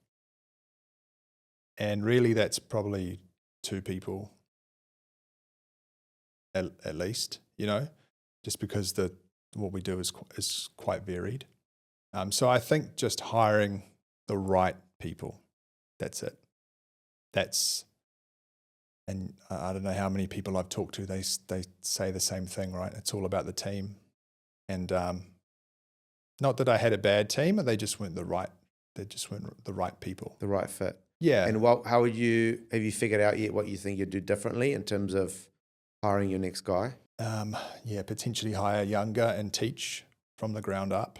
And really that's probably 2 people at least, just because what we do is quite varied. So I think just hiring the right people, that's it. And I don't know how many people I've talked to, they say the same thing, right? It's all about the team. And not that I had a bad team, they just weren't the right people. The right fit. Yeah. And have you figured out yet what you think you'd do differently in terms of hiring your next guy? Potentially hire younger and teach from the ground up.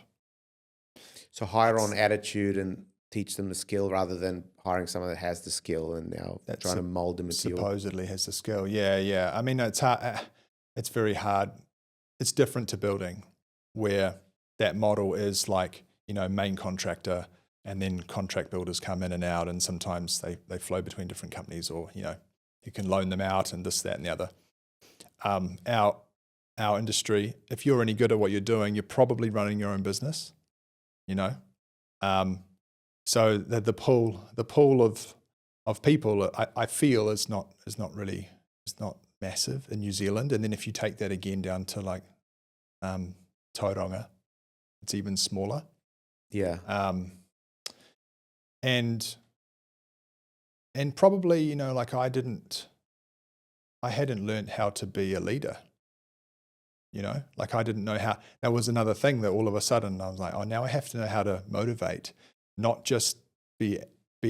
So hire on attitude and teach them the skill rather than hiring someone that has the skill and now trying to mold them into supposedly has the skill. Yeah. I mean, it's hard. It's very hard. It's different to building where that model is like, main contractor and then contract builders come in and out, and sometimes they flow between different companies, or, you can loan them out and this, that, and the other. Our industry, if you're any good at what you're doing, you're probably running your own business, so the pool of people I feel is not massive in New Zealand. And then if you take that again down to like Tauranga, it's even smaller. Yeah. And probably, like I hadn't learned how to be a leader, like I didn't know how. That was another thing that all of a sudden I was like, oh, now I have to know how to motivate, not just be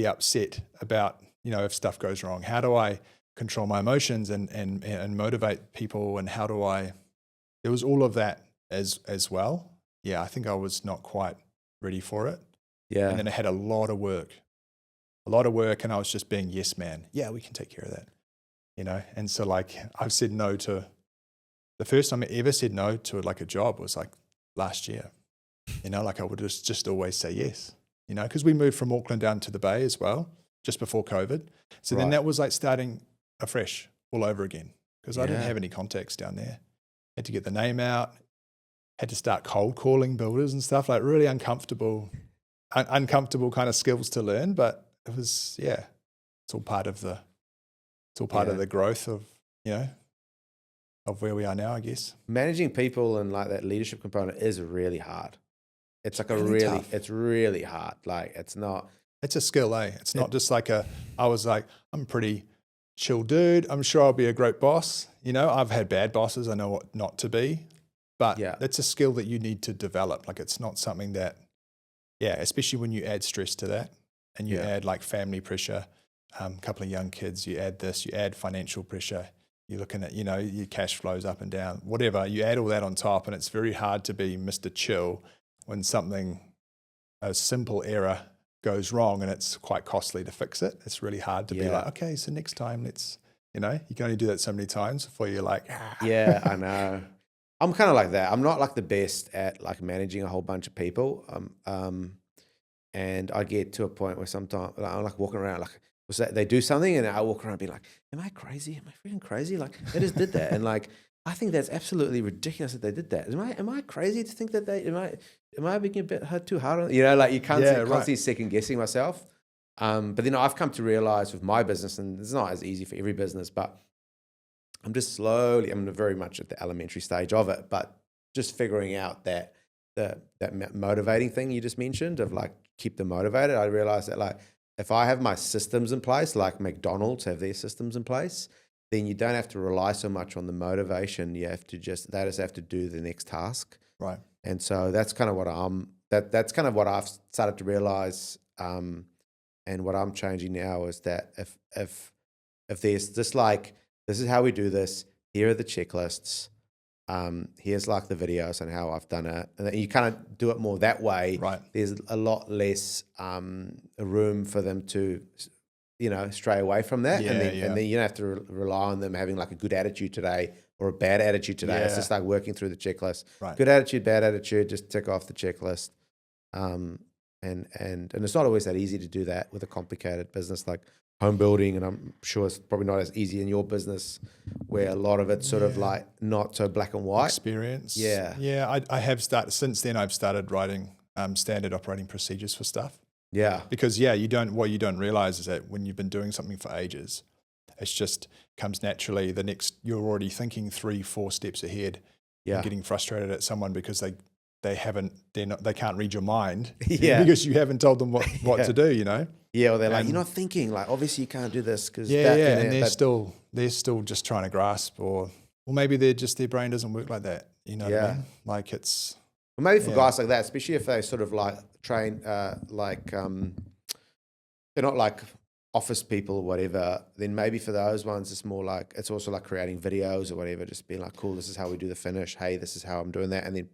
upset about, if stuff goes wrong. How do I control my emotions and motivate people? And how do there was all of that as well. Yeah, I think I was not quite ready for it. Yeah. And then I had a lot of work, and I was just being yes man. Yeah, we can take care of that, And so like I've said no to, the first time I ever said no to like a job was like last year, like I would just always say yes, because we moved from Auckland down to the Bay as well, just before COVID. So then that was like starting afresh all over again, because I didn't have any contacts down there. Had to get the name out, had to start cold calling builders and stuff, like really uncomfortable kind of skills to learn. But it was, it's all part of the growth of, of where we are now, I guess. Managing people and like that leadership component is really hard. It's like it's really hard. Like it's a skill, eh? It's not just like I was like, I'm a pretty chill dude. I'm sure I'll be a great boss. I've had bad bosses. I know what not to be, but that's a skill that you need to develop. Like it's not something that, especially when you add stress to that and you add like family pressure, a couple of young kids, you add this, you add financial pressure. You're looking at, your cash flows up and down, whatever. You add all that on top, and it's very hard to be Mr. Chill when a simple error goes wrong and it's quite costly to fix it. It's really hard to be like, okay, so next time let's, you can only do that so many times before you're like, Yeah, I know. I'm kind of like that. I'm not like the best at like managing a whole bunch of people. And I get to a point where sometimes I'm like walking around like, they do something and I walk around and be like, am I crazy? Am I freaking crazy? Like they just did that. And like, I think that's absolutely ridiculous that they did that. Am I crazy to think that am I making a bit too hard on, like you can't constantly second guessing myself. But then I've come to realize with my business, and it's not as easy for every business, but I'm very much at the elementary stage of it, but just figuring out that motivating thing you just mentioned of like, keep them motivated. I realized that like, if I have my systems in place, like McDonald's have their systems in place, then you don't have to rely so much on the motivation. They just have to do the next task. Right. And so that's kind of what that's kind of what I've started to realize. And what I'm changing now is that if there's just like, this is how we do this, here are the checklists, here's like the videos on how I've done it, and then you kind of do it more that way. Right. There's a lot less room for them to, stray away from that, and then you don't have to rely on them having like a good attitude today or a bad attitude today. It's just like working through the checklist. Right. Good attitude, bad attitude, just tick off the checklist. and it's not always that easy to do that with a complicated business like home building, and I'm sure it's probably not as easy in your business where a lot of it's sort of like not so black and white. Experience. Yeah. Yeah, I have started, since then I've started writing standard operating procedures for stuff. Yeah. Because what you don't realize is that when you've been doing something for ages, it's just comes naturally. You're already thinking 3-4 steps ahead. Yeah. And getting frustrated at someone because they can't read your mind. Yeah. Because you haven't told them what to do, you know? Yeah, or they're like, you're not thinking, like, obviously you can't do this because and they're still just trying to grasp, or maybe their brain doesn't work like that. You know what I mean? Like it's well, maybe for guys like that, especially if they sort of like train they're not like office people or whatever, then maybe for those ones it's more like it's also like creating videos or whatever, just being like, cool, this is how we do the finish. Hey, this is how I'm doing that, and then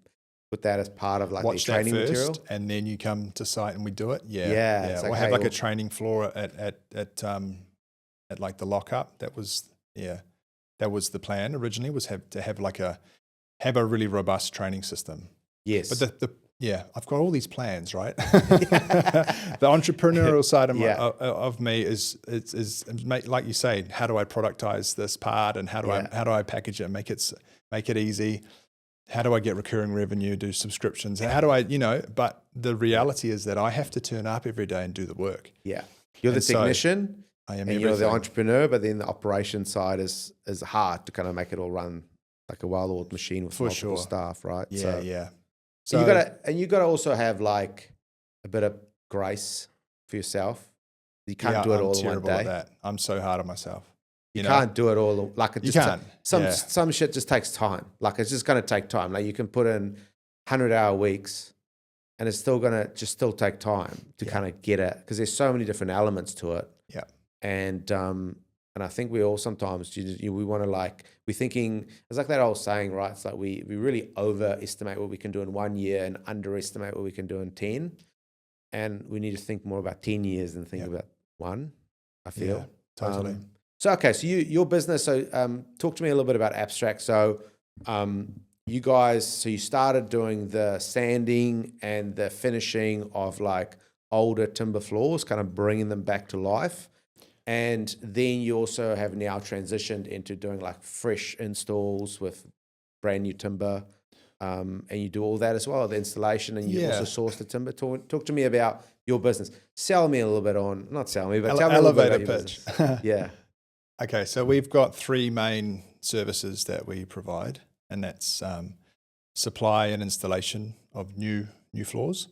put that as part of like watch the training that first, material, and then you come to site and we do it. Yeah. It's We'll like, have hey, like a training floor at like the lockup. That was the plan originally, was to have a really robust training system. yes, But I've got all these plans, right? The entrepreneurial side of me is like you say, how do I productize this part, and how do I package it and make it easy? How do I get recurring revenue, do subscriptions? How do I, but the reality is that I have to turn up every day and do the work. Yeah. You're the technician, I am and you're the entrepreneur, but then the operation side is hard to kind of make it all run like a well-oiled machine with multiple staff, right? Yeah. So you gotta also have like a bit of grace for yourself. You can't do it all in one day. At that. I'm so hard on myself. You can't do it all. Like it just you can't. Some shit just takes time. Like it's just going to take time. Like you can put in 100-hour weeks, and it's still going to still take time to kind of get it, because there's so many different elements to it. Yeah. And I think we all sometimes we want to we're thinking, it's like that old saying, right? It's like we really overestimate what we can do in 1 year and underestimate what we can do in 10. And we need to think more about 10 years than think about one, I feel. Yeah, totally. So your business. So talk to me a little bit about Abstract. So you guys, so you started doing the sanding and the finishing of like older timber floors, kind of bringing them back to life. And then you also have now transitioned into doing like fresh installs with brand new timber. And you do all that as well, the installation, and you also source the timber. Talk to me about your business. Sell me a little bit on, not sell me, but tell me a little bit about your pitch. business. Yeah. Okay, so we've got 3 main services that we provide, and that's supply and installation of new floors.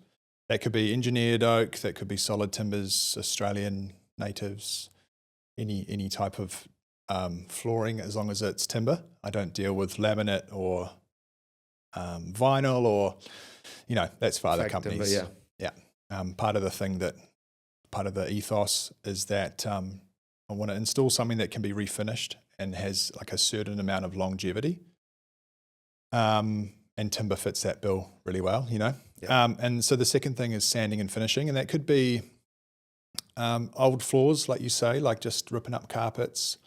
That could be engineered oak, that could be solid timbers, Australian natives, any type of flooring, as long as it's timber. I don't deal with laminate or vinyl, or that's for other companies. Timber, part of the ethos is that I want to install something that can be refinished and has like a certain amount of longevity. And timber fits that bill really well, And so the second thing is sanding and finishing, and that could be old floors, like you say, like just ripping up carpets,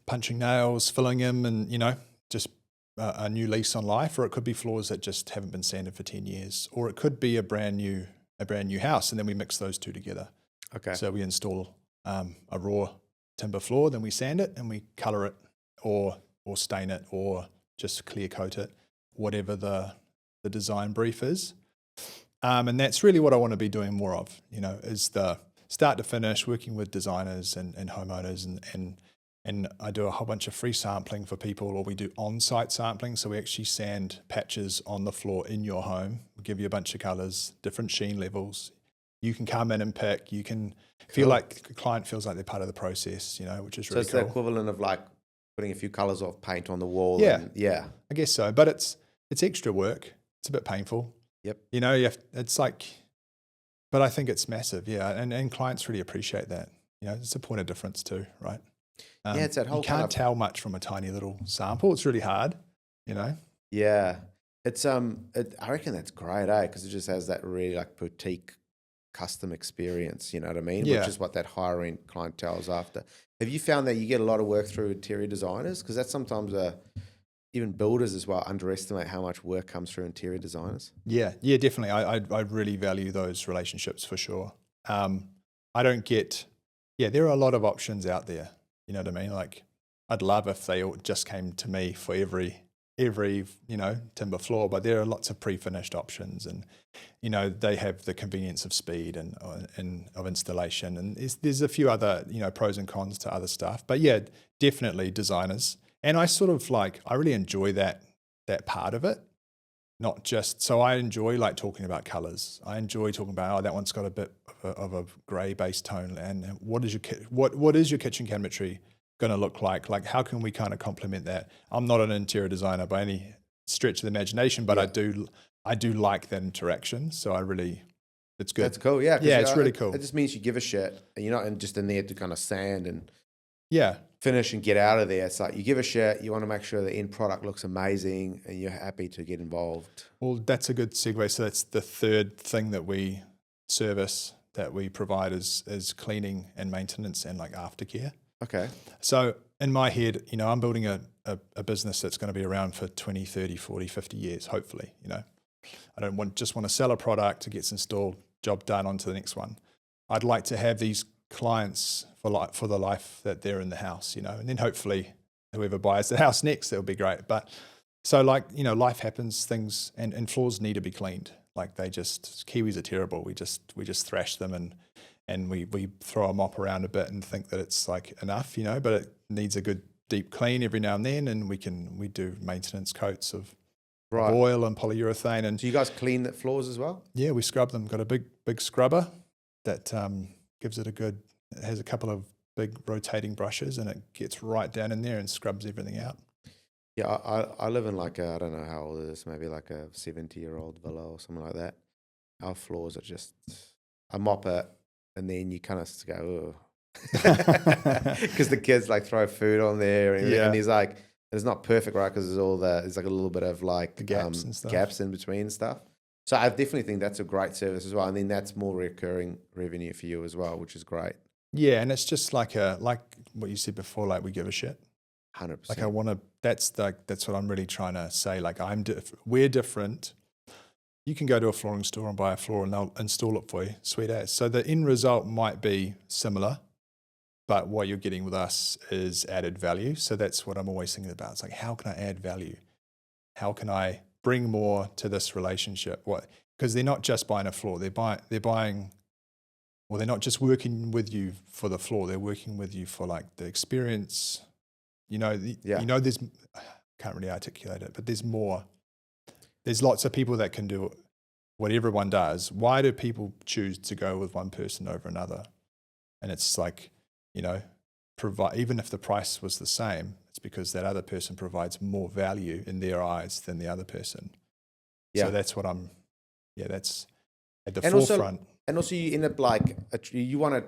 punching nails, filling them, and just a new lease on life. Or it could be floors that just haven't been sanded for 10 years, or it could be a brand new house, and then we mix those two together. Okay. So we install a raw timber floor, then we sand it and we colour it, or stain it, or just clear coat it, whatever the design brief is. And that's really what I want to be doing more of, is the start to finish, working with designers and homeowners, and I do a whole bunch of free sampling for people, or we do on-site sampling. So we actually sand patches on the floor in your home. We give you a bunch of colours, different sheen levels. You can come in and pick. You can feel like the client feels like they're part of the process, which is really cool. So it's the equivalent of like putting a few colours of paint on the wall. Yeah. I guess so. But it's extra work. It's a bit painful. Yep. It's like, but I think it's massive. Yeah. And clients really appreciate that. It's a point of difference too, right? It's that whole you can't tell much from a tiny little sample. It's really hard, Yeah. It's I reckon that's great, because it just has that really like boutique custom experience, you know what I mean? Yeah. Which is what that higher end clientele is after. Have you found that you get a lot of work through interior designers? Because that's sometimes even builders as well underestimate how much work comes through interior designers. Yeah, definitely. I really value those relationships for sure. I don't get, there are a lot of options out there. You know what I mean? Like, I'd love if they all just came to me for every timber floor, but there are lots of pre-finished options, and they have the convenience of speed and of installation, and there's a few other pros and cons to other stuff. But yeah, definitely designers, and I really enjoy that part of it. Not just, so I enjoy like talking about colors. I enjoy talking about, that one's got a bit of a grey base tone, and what is your kitchen cabinetry going to look like? Like, how can we kind of complement that? I'm not an interior designer by any stretch of the imagination, but I do like that interaction. So it's good. That's cool. Yeah. Yeah, it's really cool. It just means you give a shit, and you're not just in there to kind of sand and yeah, finish and get out of there. It's like you give a shit, you want to make sure the end product looks amazing, and you're happy to get involved. Well, that's a good segue. So that's the third thing that we provide is cleaning and maintenance and like aftercare. Okay. So in my head, I'm building a business that's going to be around for 20, 30, 40, 50 years, hopefully. I don't just want to sell a product, it gets installed, job done, on to the next one. I'd like to have these clients for the life that they're in the house, and then hopefully whoever buys the house next, that'll be great. But so life happens, things and floors need to be cleaned. Like Kiwis are terrible. We just thrash them and we throw a mop around a bit and think that it's like enough, but it needs a good deep clean every now and then, and we do maintenance coats of oil and polyurethane. And so you guys clean the floors as well? Yeah, we scrub them. Got a big scrubber that gives it it has a couple of big rotating brushes, and it gets right down in there and scrubs everything out. Yeah, I live in like I don't know how old it is, maybe like a 70-year-old villa or something like that. Our floors are just, I mop it, and then you kind of go, oh, because the kids like throw food on there, and he's like, it's not perfect, right? Because there's like a little bit of like the gaps and stuff. Gaps in between and stuff. So I definitely think that's a great service as well, and then that's more recurring revenue for you as well, which is great. Yeah, and it's just like what you said before, like we give a shit. 100%. Like I want to. That's what I'm really trying to say. Like we're different. You can go to a flooring store and buy a floor, and they'll install it for you, sweet as. So the end result might be similar, but what you're getting with us is added value. So that's what I'm always thinking about. It's like, how can I add value? How can I bring more to this relationship? Because they're not just buying a floor. They're buying. Well, they're not just working with you for the floor. They're working with you for like the experience. There's, I can't really articulate it, but there's more. There's lots of people that can do what everyone does. Why do people choose to go with one person over another? And it's like, provide, even if the price was the same, it's because that other person provides more value in their eyes than the other person. Yeah. So that's what that's at the forefront. And also you end up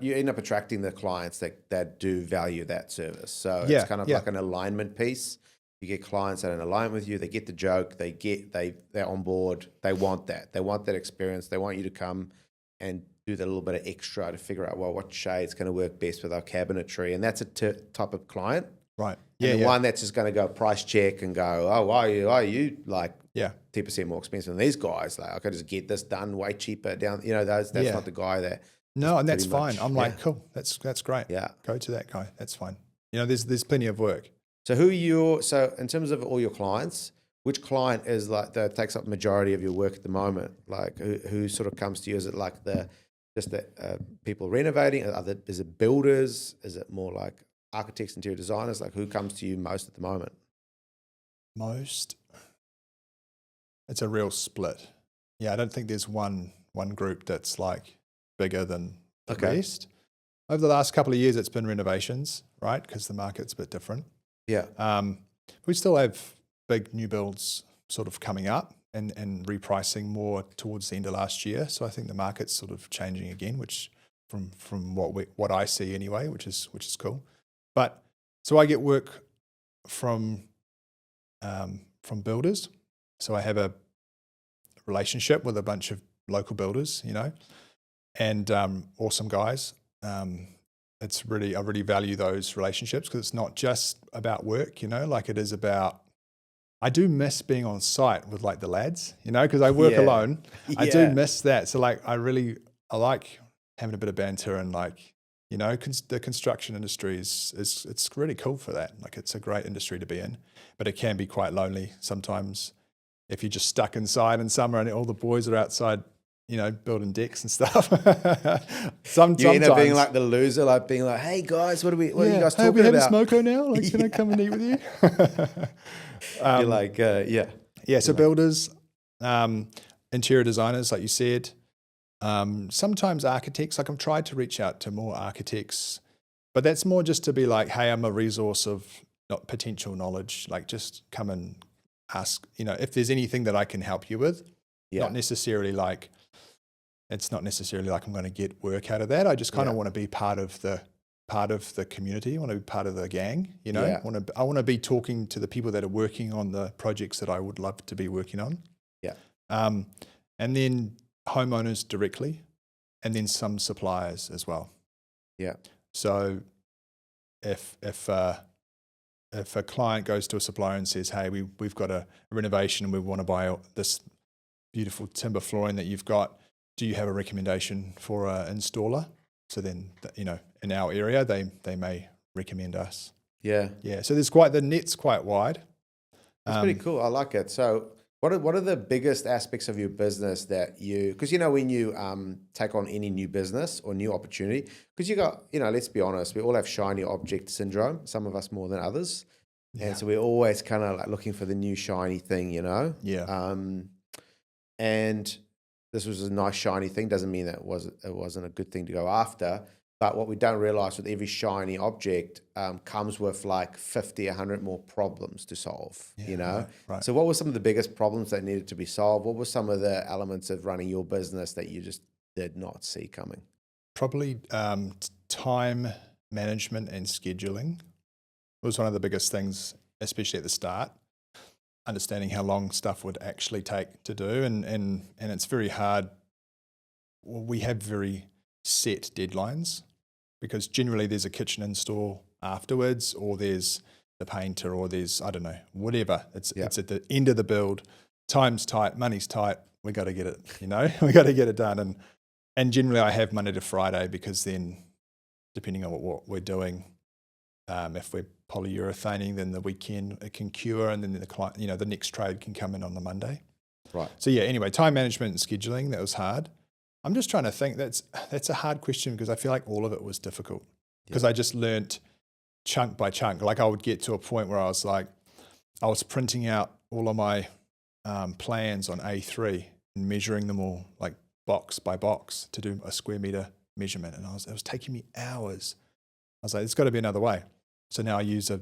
you end up attracting the clients that do value that service. So it's kind of like an alignment piece. You get clients that are in alignment with you. They get the joke. They're on board. They want that. They want that experience. They want you to come and do that little bit of extra to figure out, what shade's going to work best with our cabinetry. And that's a type of client. Right. And the one that's just going to go price check and go, oh, why are you like 10% more expensive than these guys? Like, I could just get this done way cheaper down. That's not the guy that. No, and that's fine. I'm like, cool. That's great. Yeah. Go to that guy. That's fine. There's plenty of work. So so in terms of all your clients, which client is like that takes up majority of your work at the moment? Like who sort of comes to you? Is it like the people renovating? Is it builders? Is it more like architects, interior designers? Like who comes to you most at the moment? Most? It's a real split. Yeah, I don't think there's one group that's like bigger than the rest. Over the last couple of years, it's been renovations, right? Because the market's a bit different. Yeah. We still have big new builds sort of coming up and repricing more towards the end of last year. So I think the market's sort of changing again, which from what I see anyway, which is cool. But so I get work from builders. So I have a relationship with a bunch of local builders, and awesome guys. I really value those relationships because it's not just about work, like it is about I do miss being on site with like the lads, you know, because I work Yeah. alone. I do Yeah. miss that. So like, I like having a bit of banter and like, you know, the construction industry is it's really cool for that. Like it's a great industry to be in, but it can be quite lonely sometimes if you're just stuck inside in summer and all the boys are outside, you know, building decks and stuff. You end up being Sometimes. like the loser, like being like, "Hey guys, what are you guys Hey, talking we having about?" smoko now? Like, can I come and eat with you? You're like, "Yeah, Yeah, so builders, interior designers, like you said, sometimes architects. Like I've tried to reach out to more architects, but that's more just to be like, hey, I'm a resource of not potential knowledge. Like just come and ask, you know, if there's anything that I can help you with. yeah, Not necessarily like, it's not necessarily like I'm going to get work out of that. I just kind of Yeah. want to be part of the community. I want to be part of the gang, you know. Yeah. I want to be talking to the people that are working on the projects that I would love to be working on. Yeah. And then homeowners directly, and then some suppliers as well. yeah, So if a client goes to a supplier and says, hey, we've got a renovation and we want to buy this beautiful timber flooring that you've got, do you have a recommendation for an installer? So then, you know, in our area, they may recommend us. yeah. Yeah, so the net's quite wide. It's pretty cool. I like it. So, what are the biggest aspects of your business that because you know when you take on any new business or new opportunity, because you got, you know, let's be honest, we all have shiny object syndrome. Some of us more than others, and so we're always kind of like looking for the new shiny thing, you know. Yeah. And this was a nice shiny thing. Doesn't mean that it wasn't a good thing to go after. But what we don't realize with every shiny object comes with like 50, 100 more problems to solve, you know? Right. So what were some of the biggest problems that needed to be solved? What were some of the elements of running your business that you just did not see coming? Probably time management and scheduling was one of the biggest things, especially at the start. Understanding how long stuff would actually take to do, and it's very hard. We have very set deadlines because generally there's a kitchen install afterwards, or there's the painter, or there's, I don't know, whatever. It's at the end of the build. Time's tight, money's tight. We got to get it, you know, we got to get it done. And generally I have Monday to Friday because then, depending on what we're doing, if we're polyurethaning, then the weekend it can cure, and then the client, you know, the next trade can come in on the Monday. Right. So yeah, anyway, time management and scheduling, that was hard. I'm just trying to think. That's a hard question because I feel like all of it was difficult because I just learnt chunk by chunk. Like I would get to a point where I was printing out all of my plans on A3 and measuring them all like box by box to do a square meter measurement, and it was taking me hours. I was like, there's got to be another way. So now I use a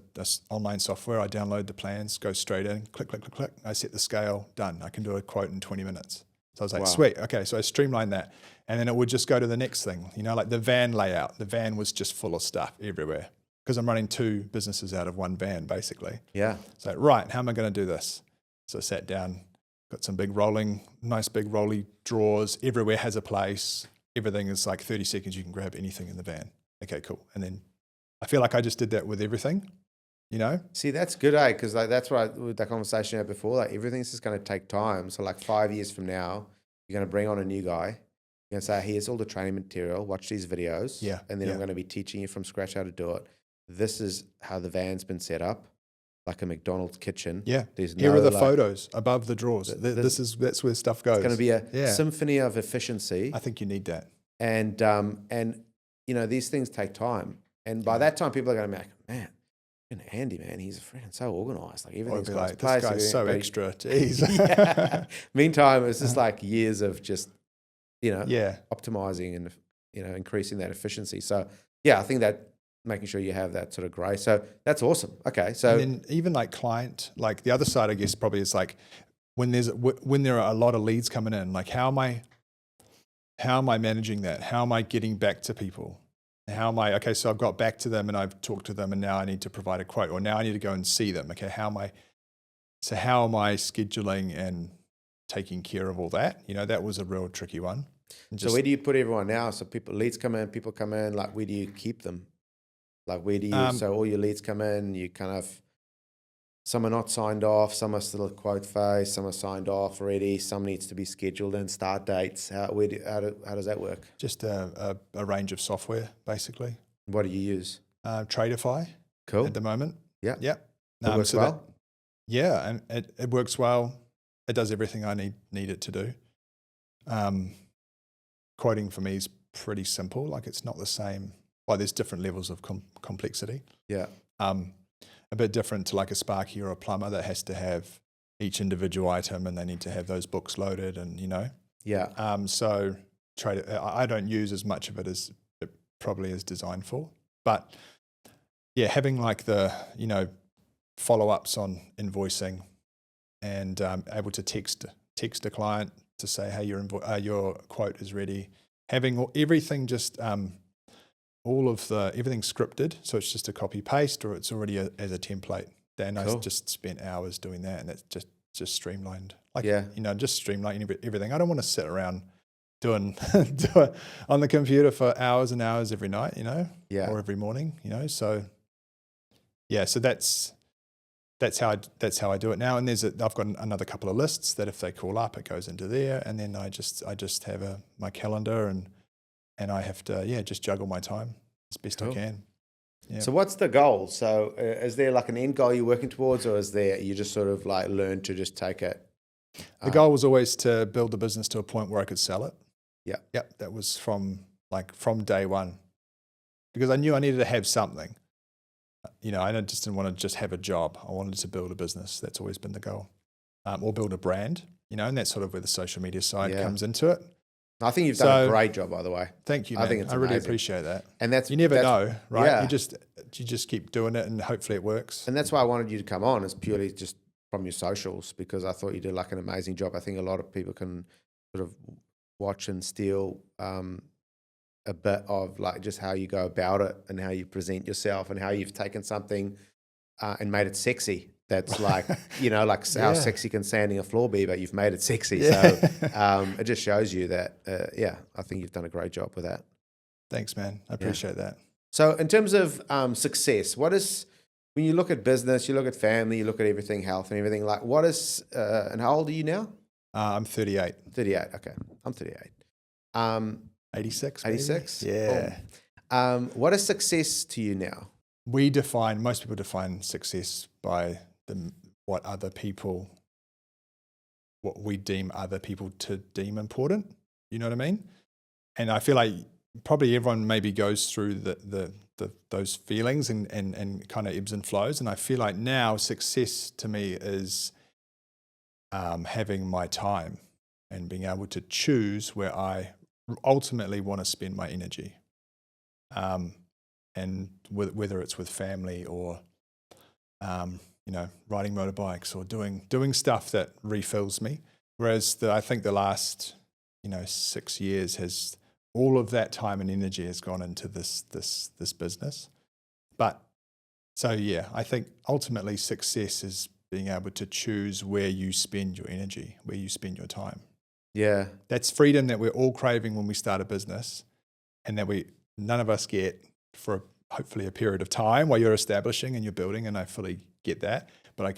online software. I download the plans, go straight in, click, click, click, click. I set the scale, done. I can do a quote in 20 minutes. So I was like, sweet. Okay, so I streamlined that. And then it would just go to the next thing. You know, like the van layout. The van was just full of stuff everywhere because I'm running two businesses out of one van, basically. Yeah. So, right, how am I going to do this? So I sat down, got some nice big rolly drawers. Everywhere has a place. Everything is like 30 seconds. You can grab anything in the van. Okay, cool. And then I feel like I just did that with everything, you know? See, that's good, eh? Because like that's what with that conversation I had before, like everything's just going to take time. So like 5 years from now, you're going to bring on a new guy. You're going to say, here's all the training material. Watch these videos. Yeah. And then I'm going to be teaching you from scratch how to do it. This is how the van's been set up, like a McDonald's kitchen. Yeah. There's Here are the like, photos above the drawers. That's where stuff goes. It's going to be a symphony of efficiency. I think you need that. And you know, these things take time. And by that time, people are going to be like, man, Andy, man, he's freaking so organized. Like everything's got its place. This guy's so extra. Jeez. Yeah. Meantime, it's just like years of just, you know, Yeah. optimizing and, you know, increasing that efficiency. So yeah, I think that making sure you have that sort of grace. So that's awesome. Okay. So and then even like client, like the other side, I guess probably is like when there are a lot of leads coming in, like how am I managing that? How am I getting back to people? Okay, so I've got back to them and I've talked to them and now I need to provide a quote, or now I need to go and see them. Okay, how am I scheduling and taking care of all that? You know, that was a real tricky one. So where do you put everyone now? So leads come in, people come in, like where do you keep them? Like where do you, so all your leads come in, you kind of some are not signed off, some are still at quote phase, some are signed off already, some needs to be scheduled and start dates. How does that work? Just a range of software, basically. What do you use? Tradify Cool. at the moment. Yeah. Yep. It works well? Yeah, and it works well. It does everything I need it to do. Quoting for me is pretty simple. Like it's not the same. Well, there's different levels of complexity. Yeah. A bit different to like a sparky or a plumber that has to have each individual item and they need to have those books loaded and, Yeah. So I don't use as much of it as it probably is designed for. But yeah, having like the, follow-ups on invoicing and able to text a client to say, hey, your quote is ready. Having everything just everything scripted, so it's just a copy paste or it's already as a template. And Cool. I just spent hours doing that, and it's just streamlined. Just streamlining everything. I don't want to sit around doing on the computer for hours and hours every night, Yeah. or every morning, So yeah, so that's how I do it now. And I've got another couple of lists that if they call up, it goes into there, and then I just have my calendar and I have to just juggle my time as best I Cool. can. Yeah. So what's the goal? So is there like an end goal you're working towards, or is there you just sort of like learn to just take it? The goal was always to build the business to a point where I could sell it. Yeah. Yep. That was from day one, because I knew I needed to have something. I just didn't want to just have a job. I wanted to build a business. That's always been the goal, or build a brand. And that's sort of where the social media side comes into it. I think you've done a great job, by the way. Thank you, man. I think it's really amazing. appreciate that. And You never know, right? Yeah. You just keep doing it, and hopefully it works. And that's why I wanted you to come on, is purely just from your socials, because I thought you did like an amazing job. I think a lot of people can sort of watch and steal a bit of like just how you go about it and how you present yourself and how you've taken something and made it sexy. That's like, how sexy can sanding a floor be, but you've made it sexy. Yeah. So it just shows you that, I think you've done a great job with that. Thanks, man. I appreciate that. So in terms of success, when you look at business, you look at family, you look at everything, health and everything, like what is, and how old are you now? I'm 38. 38, okay. I'm 38. 86. 86? Yeah. Cool. What is success to you now? Most people define success by what we deem other people to deem important. You know what I mean? And I feel like probably everyone maybe goes through those feelings and kind of ebbs and flows. And I feel like now success to me is having my time and being able to choose where I ultimately want to spend my energy. And whether it's with family or, riding motorbikes or doing stuff that refills me. Whereas I think the last, 6 years has all of that time and energy has gone into this business. But so, yeah, I think ultimately success is being able to choose where you spend your energy, where you spend your time. Yeah. That's freedom that we're all craving when we start a business, and that none of us get for hopefully a period of time while you're establishing and you're building, and I fully get that, but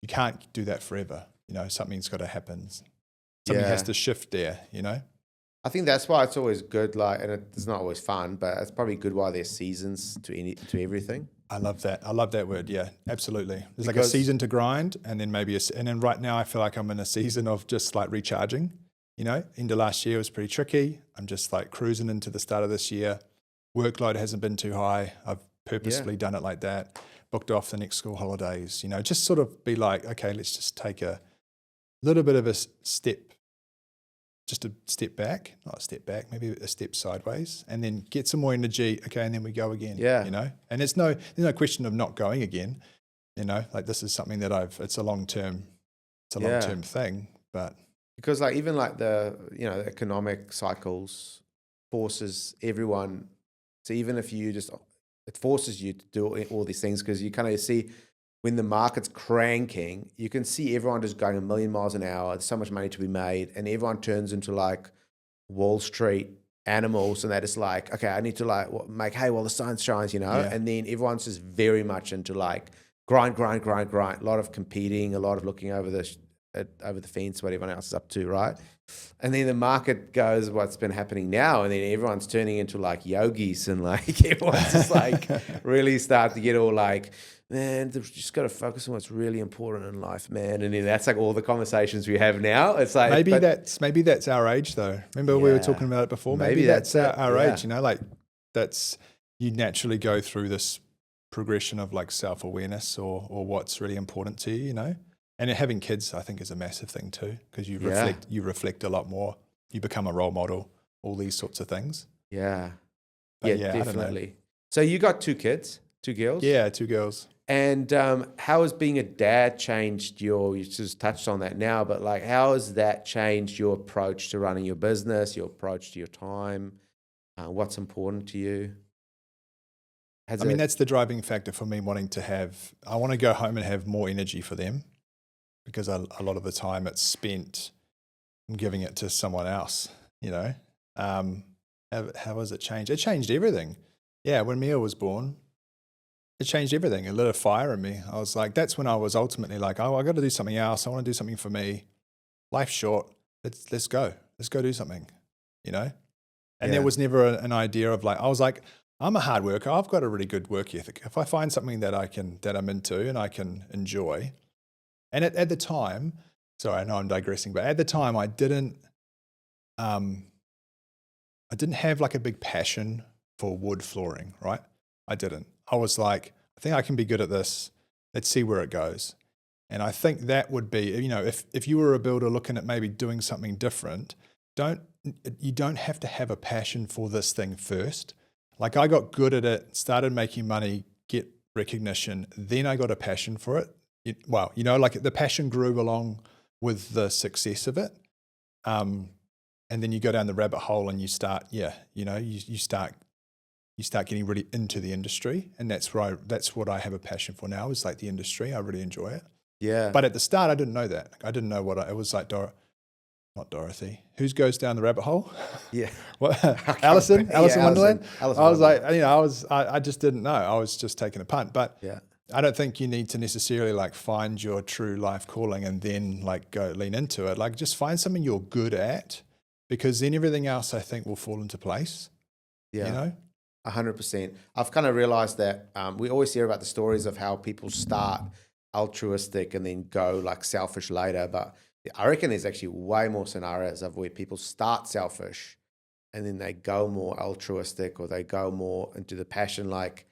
you can't do that forever. Something's got to happen. Something has to shift there, I think that's why it's always good, and it's not always fun, but it's probably good why there's seasons to everything. I love that word. Yeah, absolutely. There's like a season to grind, and then and then right now I feel like I'm in a season of just like recharging. End of last year was pretty tricky. I'm just like cruising into the start of this year. Workload hasn't been too high. I've purposefully done it like that. Booked off the next school holidays. Just sort of be like, okay, let's just take a little bit of a step. Just a step back, not a step back, maybe a step sideways, and then get some more energy. Okay, and then we go again. Yeah. And there's no question of not going again. Like this is something that it's a long term thing. But because even the the economic cycles forces everyone. So even if it forces you to do all these things, because you kind of see when the market's cranking, you can see everyone just going 1,000,000 miles an hour. There's so much money to be made, and everyone turns into like Wall Street animals, and they're just like, okay, I need to make hay while the sun shines, Yeah. And then everyone's just very much into like grind. A lot of competing, a lot of looking over the fence, what everyone else is up to, right? And then the market goes, what's been happening now, and then everyone's turning into like yogis, and like everyone's just like really start to get all like, man, they've just got to focus on what's really important in life, man. And then that's like all the conversations we have now. It's like maybe that's our age though. Remember we were talking about it before. Maybe that's our age. You know, like that's you naturally go through this progression of like self-awareness or what's really important to you. You know. And having kids, I think, is a massive thing too, because you reflect a lot more. You become a role model, all these sorts of things. Yeah. But yeah, definitely. So you got 2 kids, 2 girls? Yeah, 2 girls. And how has being a dad changed you just touched on that now, but like how has that changed your approach to running your business, your approach to your time? What's important to you? That's the driving factor for me wanting to I want to go home and have more energy for them. Because a lot of the time it's spent giving it to someone else, you know. How has it changed? It changed everything. Yeah, when Mia was born, it changed everything. It lit a fire in me. I was like, that's when I was ultimately like, oh, I got to do something else. I want to do something for me. Life's short. Let's go. Let's go do something, you know. And there was never an idea of like, I was like, I'm a hard worker. I've got a really good work ethic. If I find something that I'm into and I can enjoy. And at the time, sorry, I know I'm digressing, but at the time I didn't have like a big passion for wood flooring, right? I didn't. I was like, I think I can be good at this. Let's see where it goes. And I think that would be, you know, if you were a builder looking at maybe doing something different, you don't have to have a passion for this thing first. Like I got good at it, started making money, get recognition, then I got a passion for it. Like the passion grew along with the success of it. And then you go down the rabbit hole and you start, you start getting really into the industry. And that's what I have a passion for now is like the industry. I really enjoy it. Yeah. But at the start, I didn't know that. I didn't know it was like not Dorothy. Who goes down the rabbit hole? Yeah. What? Alison Wonderland? Alison I was like, I just didn't know. I was just taking a punt. But yeah. I don't think you need to necessarily like find your true life calling and then like go lean into it. Like just find something you're good at because then everything else I think will fall into place. Yeah. You know? 100%. I've kind of realized that we always hear about the stories of how people start altruistic and then go like selfish later. But I reckon there's actually way more scenarios of where people start selfish and then they go more altruistic or they go more into the passion. Like,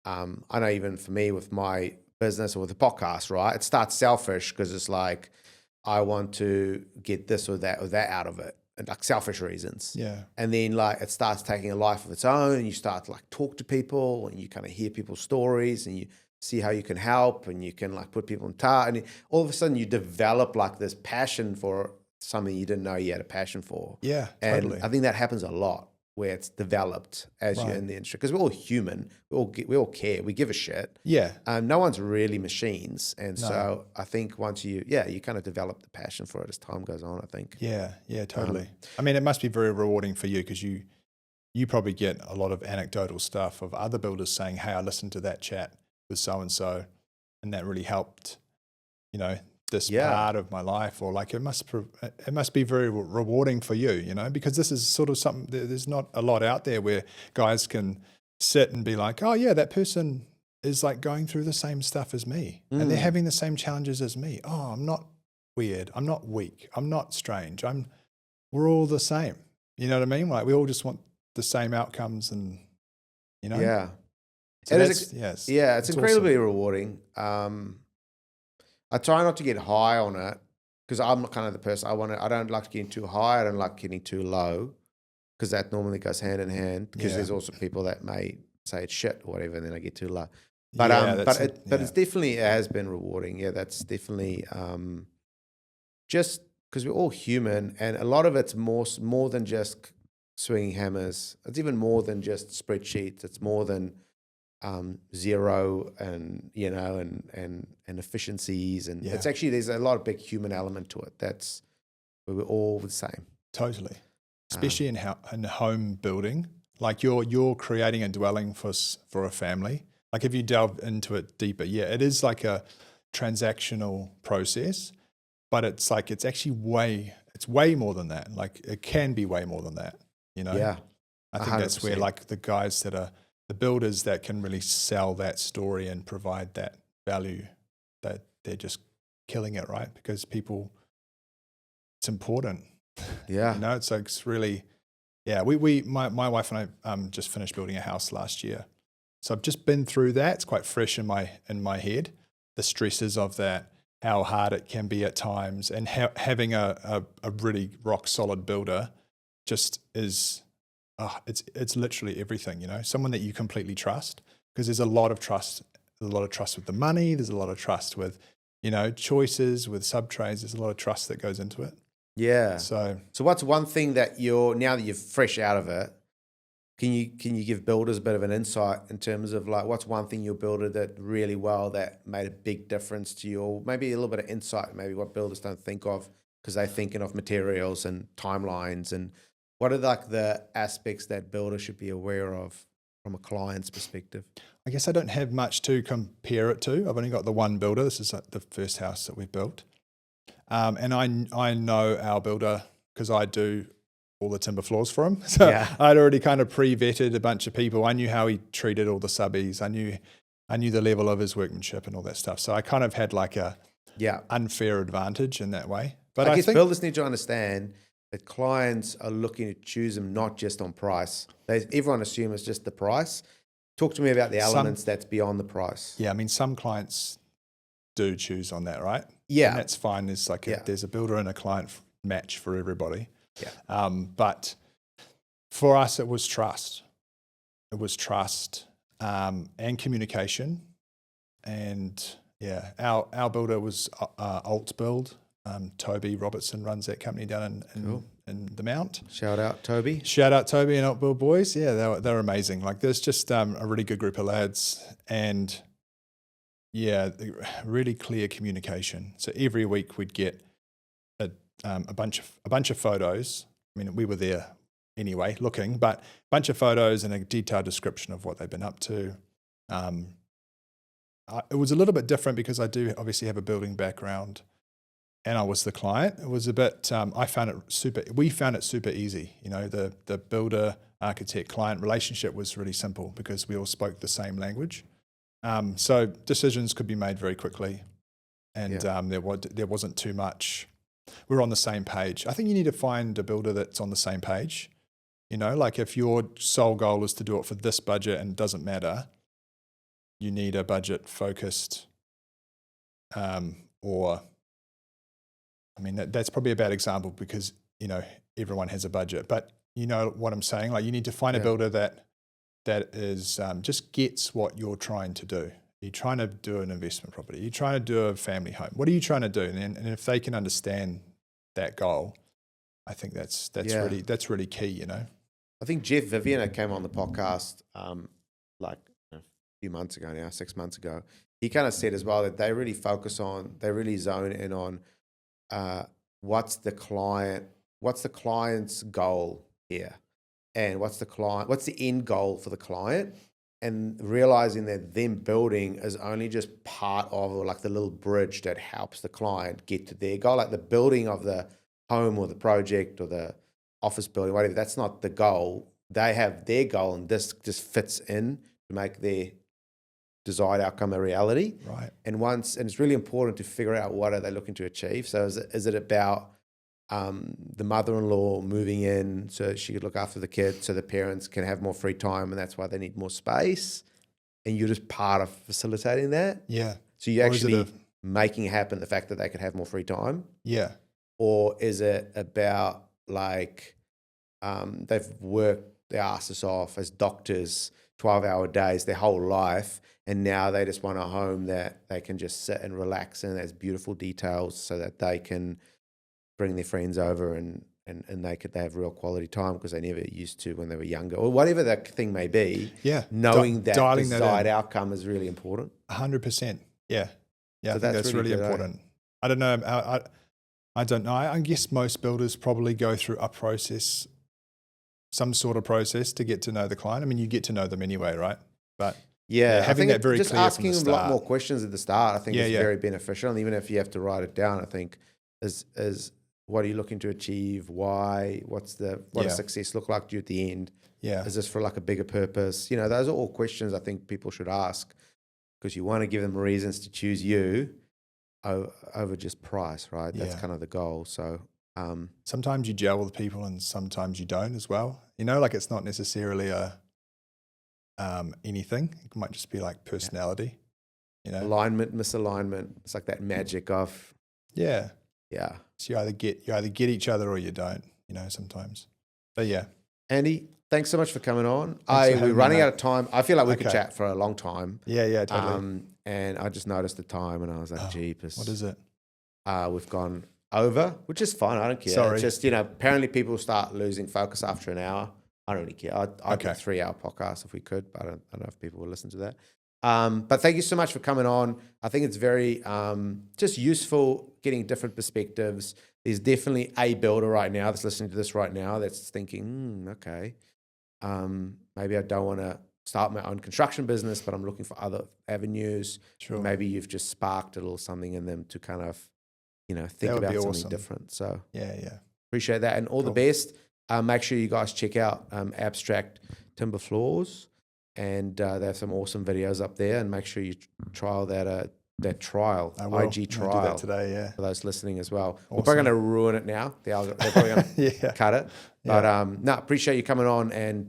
I know even for me with my business or with the podcast, right? It starts selfish because it's like, I want to get this or that out of it. And like selfish reasons. Yeah. And then like it starts taking a life of its own and you start to like talk to people and you kind of hear people's stories and you see how you can help and you can like put people in touch. And all of a sudden you develop like this passion for something you didn't know you had a passion for. Yeah, and totally. I think that happens a lot where it's developed as you're in the industry because we're all human. We all care. We give a shit. Yeah. No one's really machines. And so I think once you kind of develop the passion for it as time goes on, I think. Yeah, totally. I mean, it must be very rewarding for you because you probably get a lot of anecdotal stuff of other builders saying, hey, I listened to that chat with so-and-so and that really helped, you know, this part of my life, or like it must be very rewarding for you, you know, because this is sort of something, there's not a lot out there where guys can sit and be like, oh yeah, that person is like going through the same stuff as me and they're having the same challenges as me. Oh, I'm not weird. I'm not weak. I'm not strange. We're all the same. You know what I mean? Like we all just want the same outcomes and, you know? Yeah. So it's incredibly awesome. rewarding. I try not to get high on it because I'm kind of the person I don't like getting too high. I don't like getting too low because that normally goes hand in hand because there's also people that may say it's shit or whatever and then I get too low. But it's definitely, it has been rewarding. Yeah, that's definitely just because we're all human and a lot of it's more than just swinging hammers. It's even more than just spreadsheets. It's more than zero and you know and efficiencies and it's actually there's a lot of big human element to it. That's where we're all the same. Totally, especially in home building. Like you're creating a dwelling for a family. Like if you delve into it deeper, yeah, it is like a transactional process, but it's actually way more than that. Like it can be way more than that, you know? Yeah. I think that's where 100%. like the guys that are the builders that can really sell that story and provide that value, that they're just killing it, right? Because it's important. Yeah. You know, it's really, yeah, my wife and I just finished building a house last year. So I've just been through that. It's quite fresh in my head, the stresses of that, how hard it can be at times, and having a really rock solid builder just is, it's literally everything, you know, someone that you completely trust, because there's a lot of trust with the money. There's a lot of trust with, you know, choices with sub-trades. There's a lot of trust that goes into it. Yeah. So what's one thing that now that you're fresh out of it, can you give builders a bit of an insight in terms of like, what's one thing your builder did really well that made a big difference to you, or maybe a little bit of insight, maybe what builders don't think of because they're thinking of materials and timelines, and what are like the aspects that builders should be aware of from a client's perspective? I guess I don't have much to compare it to. I've only got the one builder. This is the first house that we've built. And I know our builder because I do all the timber floors for him. So Yeah. I'd already kind of pre-vetted a bunch of people. I knew how he treated all the subbies. I knew the level of his workmanship and all that stuff. So I kind of had like a unfair advantage in that way. But I guess think builders need to understand that clients are looking to choose them not just on price. Everyone assumes it's just the price. Talk to me about the elements that's beyond the price. Yeah, I mean, some clients do choose on that, right? Yeah. And that's fine. There's there's a builder and a client match for everybody. Yeah. But for us, it was trust. It was trust and communication. And yeah, our builder was Alt Build. Toby Robertson runs that company down in the Mount. Shout out Toby. Shout out Toby and Alt Build boys. Yeah, they were amazing. Like there's just a really good group of lads, and yeah, really clear communication. So every week we'd get a bunch of photos. I mean, we were there anyway looking, but a bunch of photos and a detailed description of what they've been up to. It was a little bit different because I do obviously have a building background, and I was the client. It was a bit. We found it super easy. You know, the builder architect client relationship was really simple because we all spoke the same language. So decisions could be made very quickly, and there wasn't too much. We're on the same page. I think you need to find a builder that's on the same page. You know, like if your sole goal is to do it for this budget and it doesn't matter, you need a budget focused, or, I mean, that's probably a bad example because, you know, everyone has a budget, but you know what I'm saying? Like you need to find a builder that is just gets what you're trying to do. You're trying to do an investment property. You're trying to do a family home. What are you trying to do? And if they can understand that goal, I think that's really key. You know, I think Jeff Vivian came on the podcast like a few months ago now, 6 months ago. He kind of said as well that they really zone in on what's the client's goal here, and what's the end goal for the client. And realizing that them building is only just part of, or like the little bridge that helps the client get to their goal. Like the building of the home or the project or the office building, whatever, that's not the goal. They have their goal, and this just fits in to make their desired outcome a reality. right? And it's really important to figure out what are they looking to achieve. So is it about the mother-in-law moving in so she could look after the kids so the parents can have more free time, and that's why they need more space, and you're just part of facilitating that? Yeah. So you're actually making happen the fact that they could have more free time? Yeah. Or is it about like they've worked their asses off as doctors, 12-hour days their whole life, and now they just want a home that they can just sit and relax in, has beautiful details so that they can bring their friends over and they have real quality time because they never used to when they were younger, or whatever that thing may be. Yeah. Knowing that desired outcome is really important. 100%. Yeah. Yeah. So I think that's really good, important. I don't know. I don't know. I guess most builders probably go through a process, some sort of process to get to know the client. I mean, you get to know them anyway, right? But Yeah, I having think that very just clear from asking the a lot start. more questions at the start, I think Yeah, is yeah. very beneficial. And even if you have to write it down, I think is what are you looking to achieve? Why? What Yeah. does success look like to you at the end? Yeah. Is this for like a bigger purpose? You know, those are all questions I think people should ask because you want to give them reasons to choose you over just price, right? That's Yeah. kind of the goal. So, Sometimes you gel with people and sometimes you don't as well. You know, like it's not necessarily a anything. It might just be like personality, you know? alignment, misalignment. It's like that magic of, Yeah. yeah. So you either get each other or you don't, you know, sometimes. But yeah. Andy, thanks so much for coming on. for We're having me, running mate. out of time. I feel like we could Okay. chat for a long time. Yeah, totally. And I just noticed the time and I was like, Oh, jeepers. what is it? We've gone over, which is fine. I don't care. Sorry. It's just, you know, apparently people start losing focus after an hour. I don't really care. I'd do a Okay. 3-hour podcast if we could, but I don't know if people will listen to that. But thank you so much for coming on. I think it's very just useful getting different perspectives. There's definitely a builder right now that's listening to this right now that's thinking, okay, maybe I don't want to start my own construction business, but I'm looking for other avenues. Sure. Maybe you've just sparked a little something in them to kind of, you know, think That would about be something awesome. different. So Yeah. appreciate that. And all the Cool. best. Make sure you guys check out Abstract Timber Floors. And they have some awesome videos up there. And make sure you trial that trial, I will. IG I'll trial. do that today, yeah. For those listening as well. We're Awesome. probably going to ruin it now. They're probably going to Yeah. cut it. Yeah. But no, appreciate you coming on. And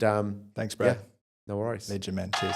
Thanks, Brad. yeah, no worries. Legend, man. Cheers.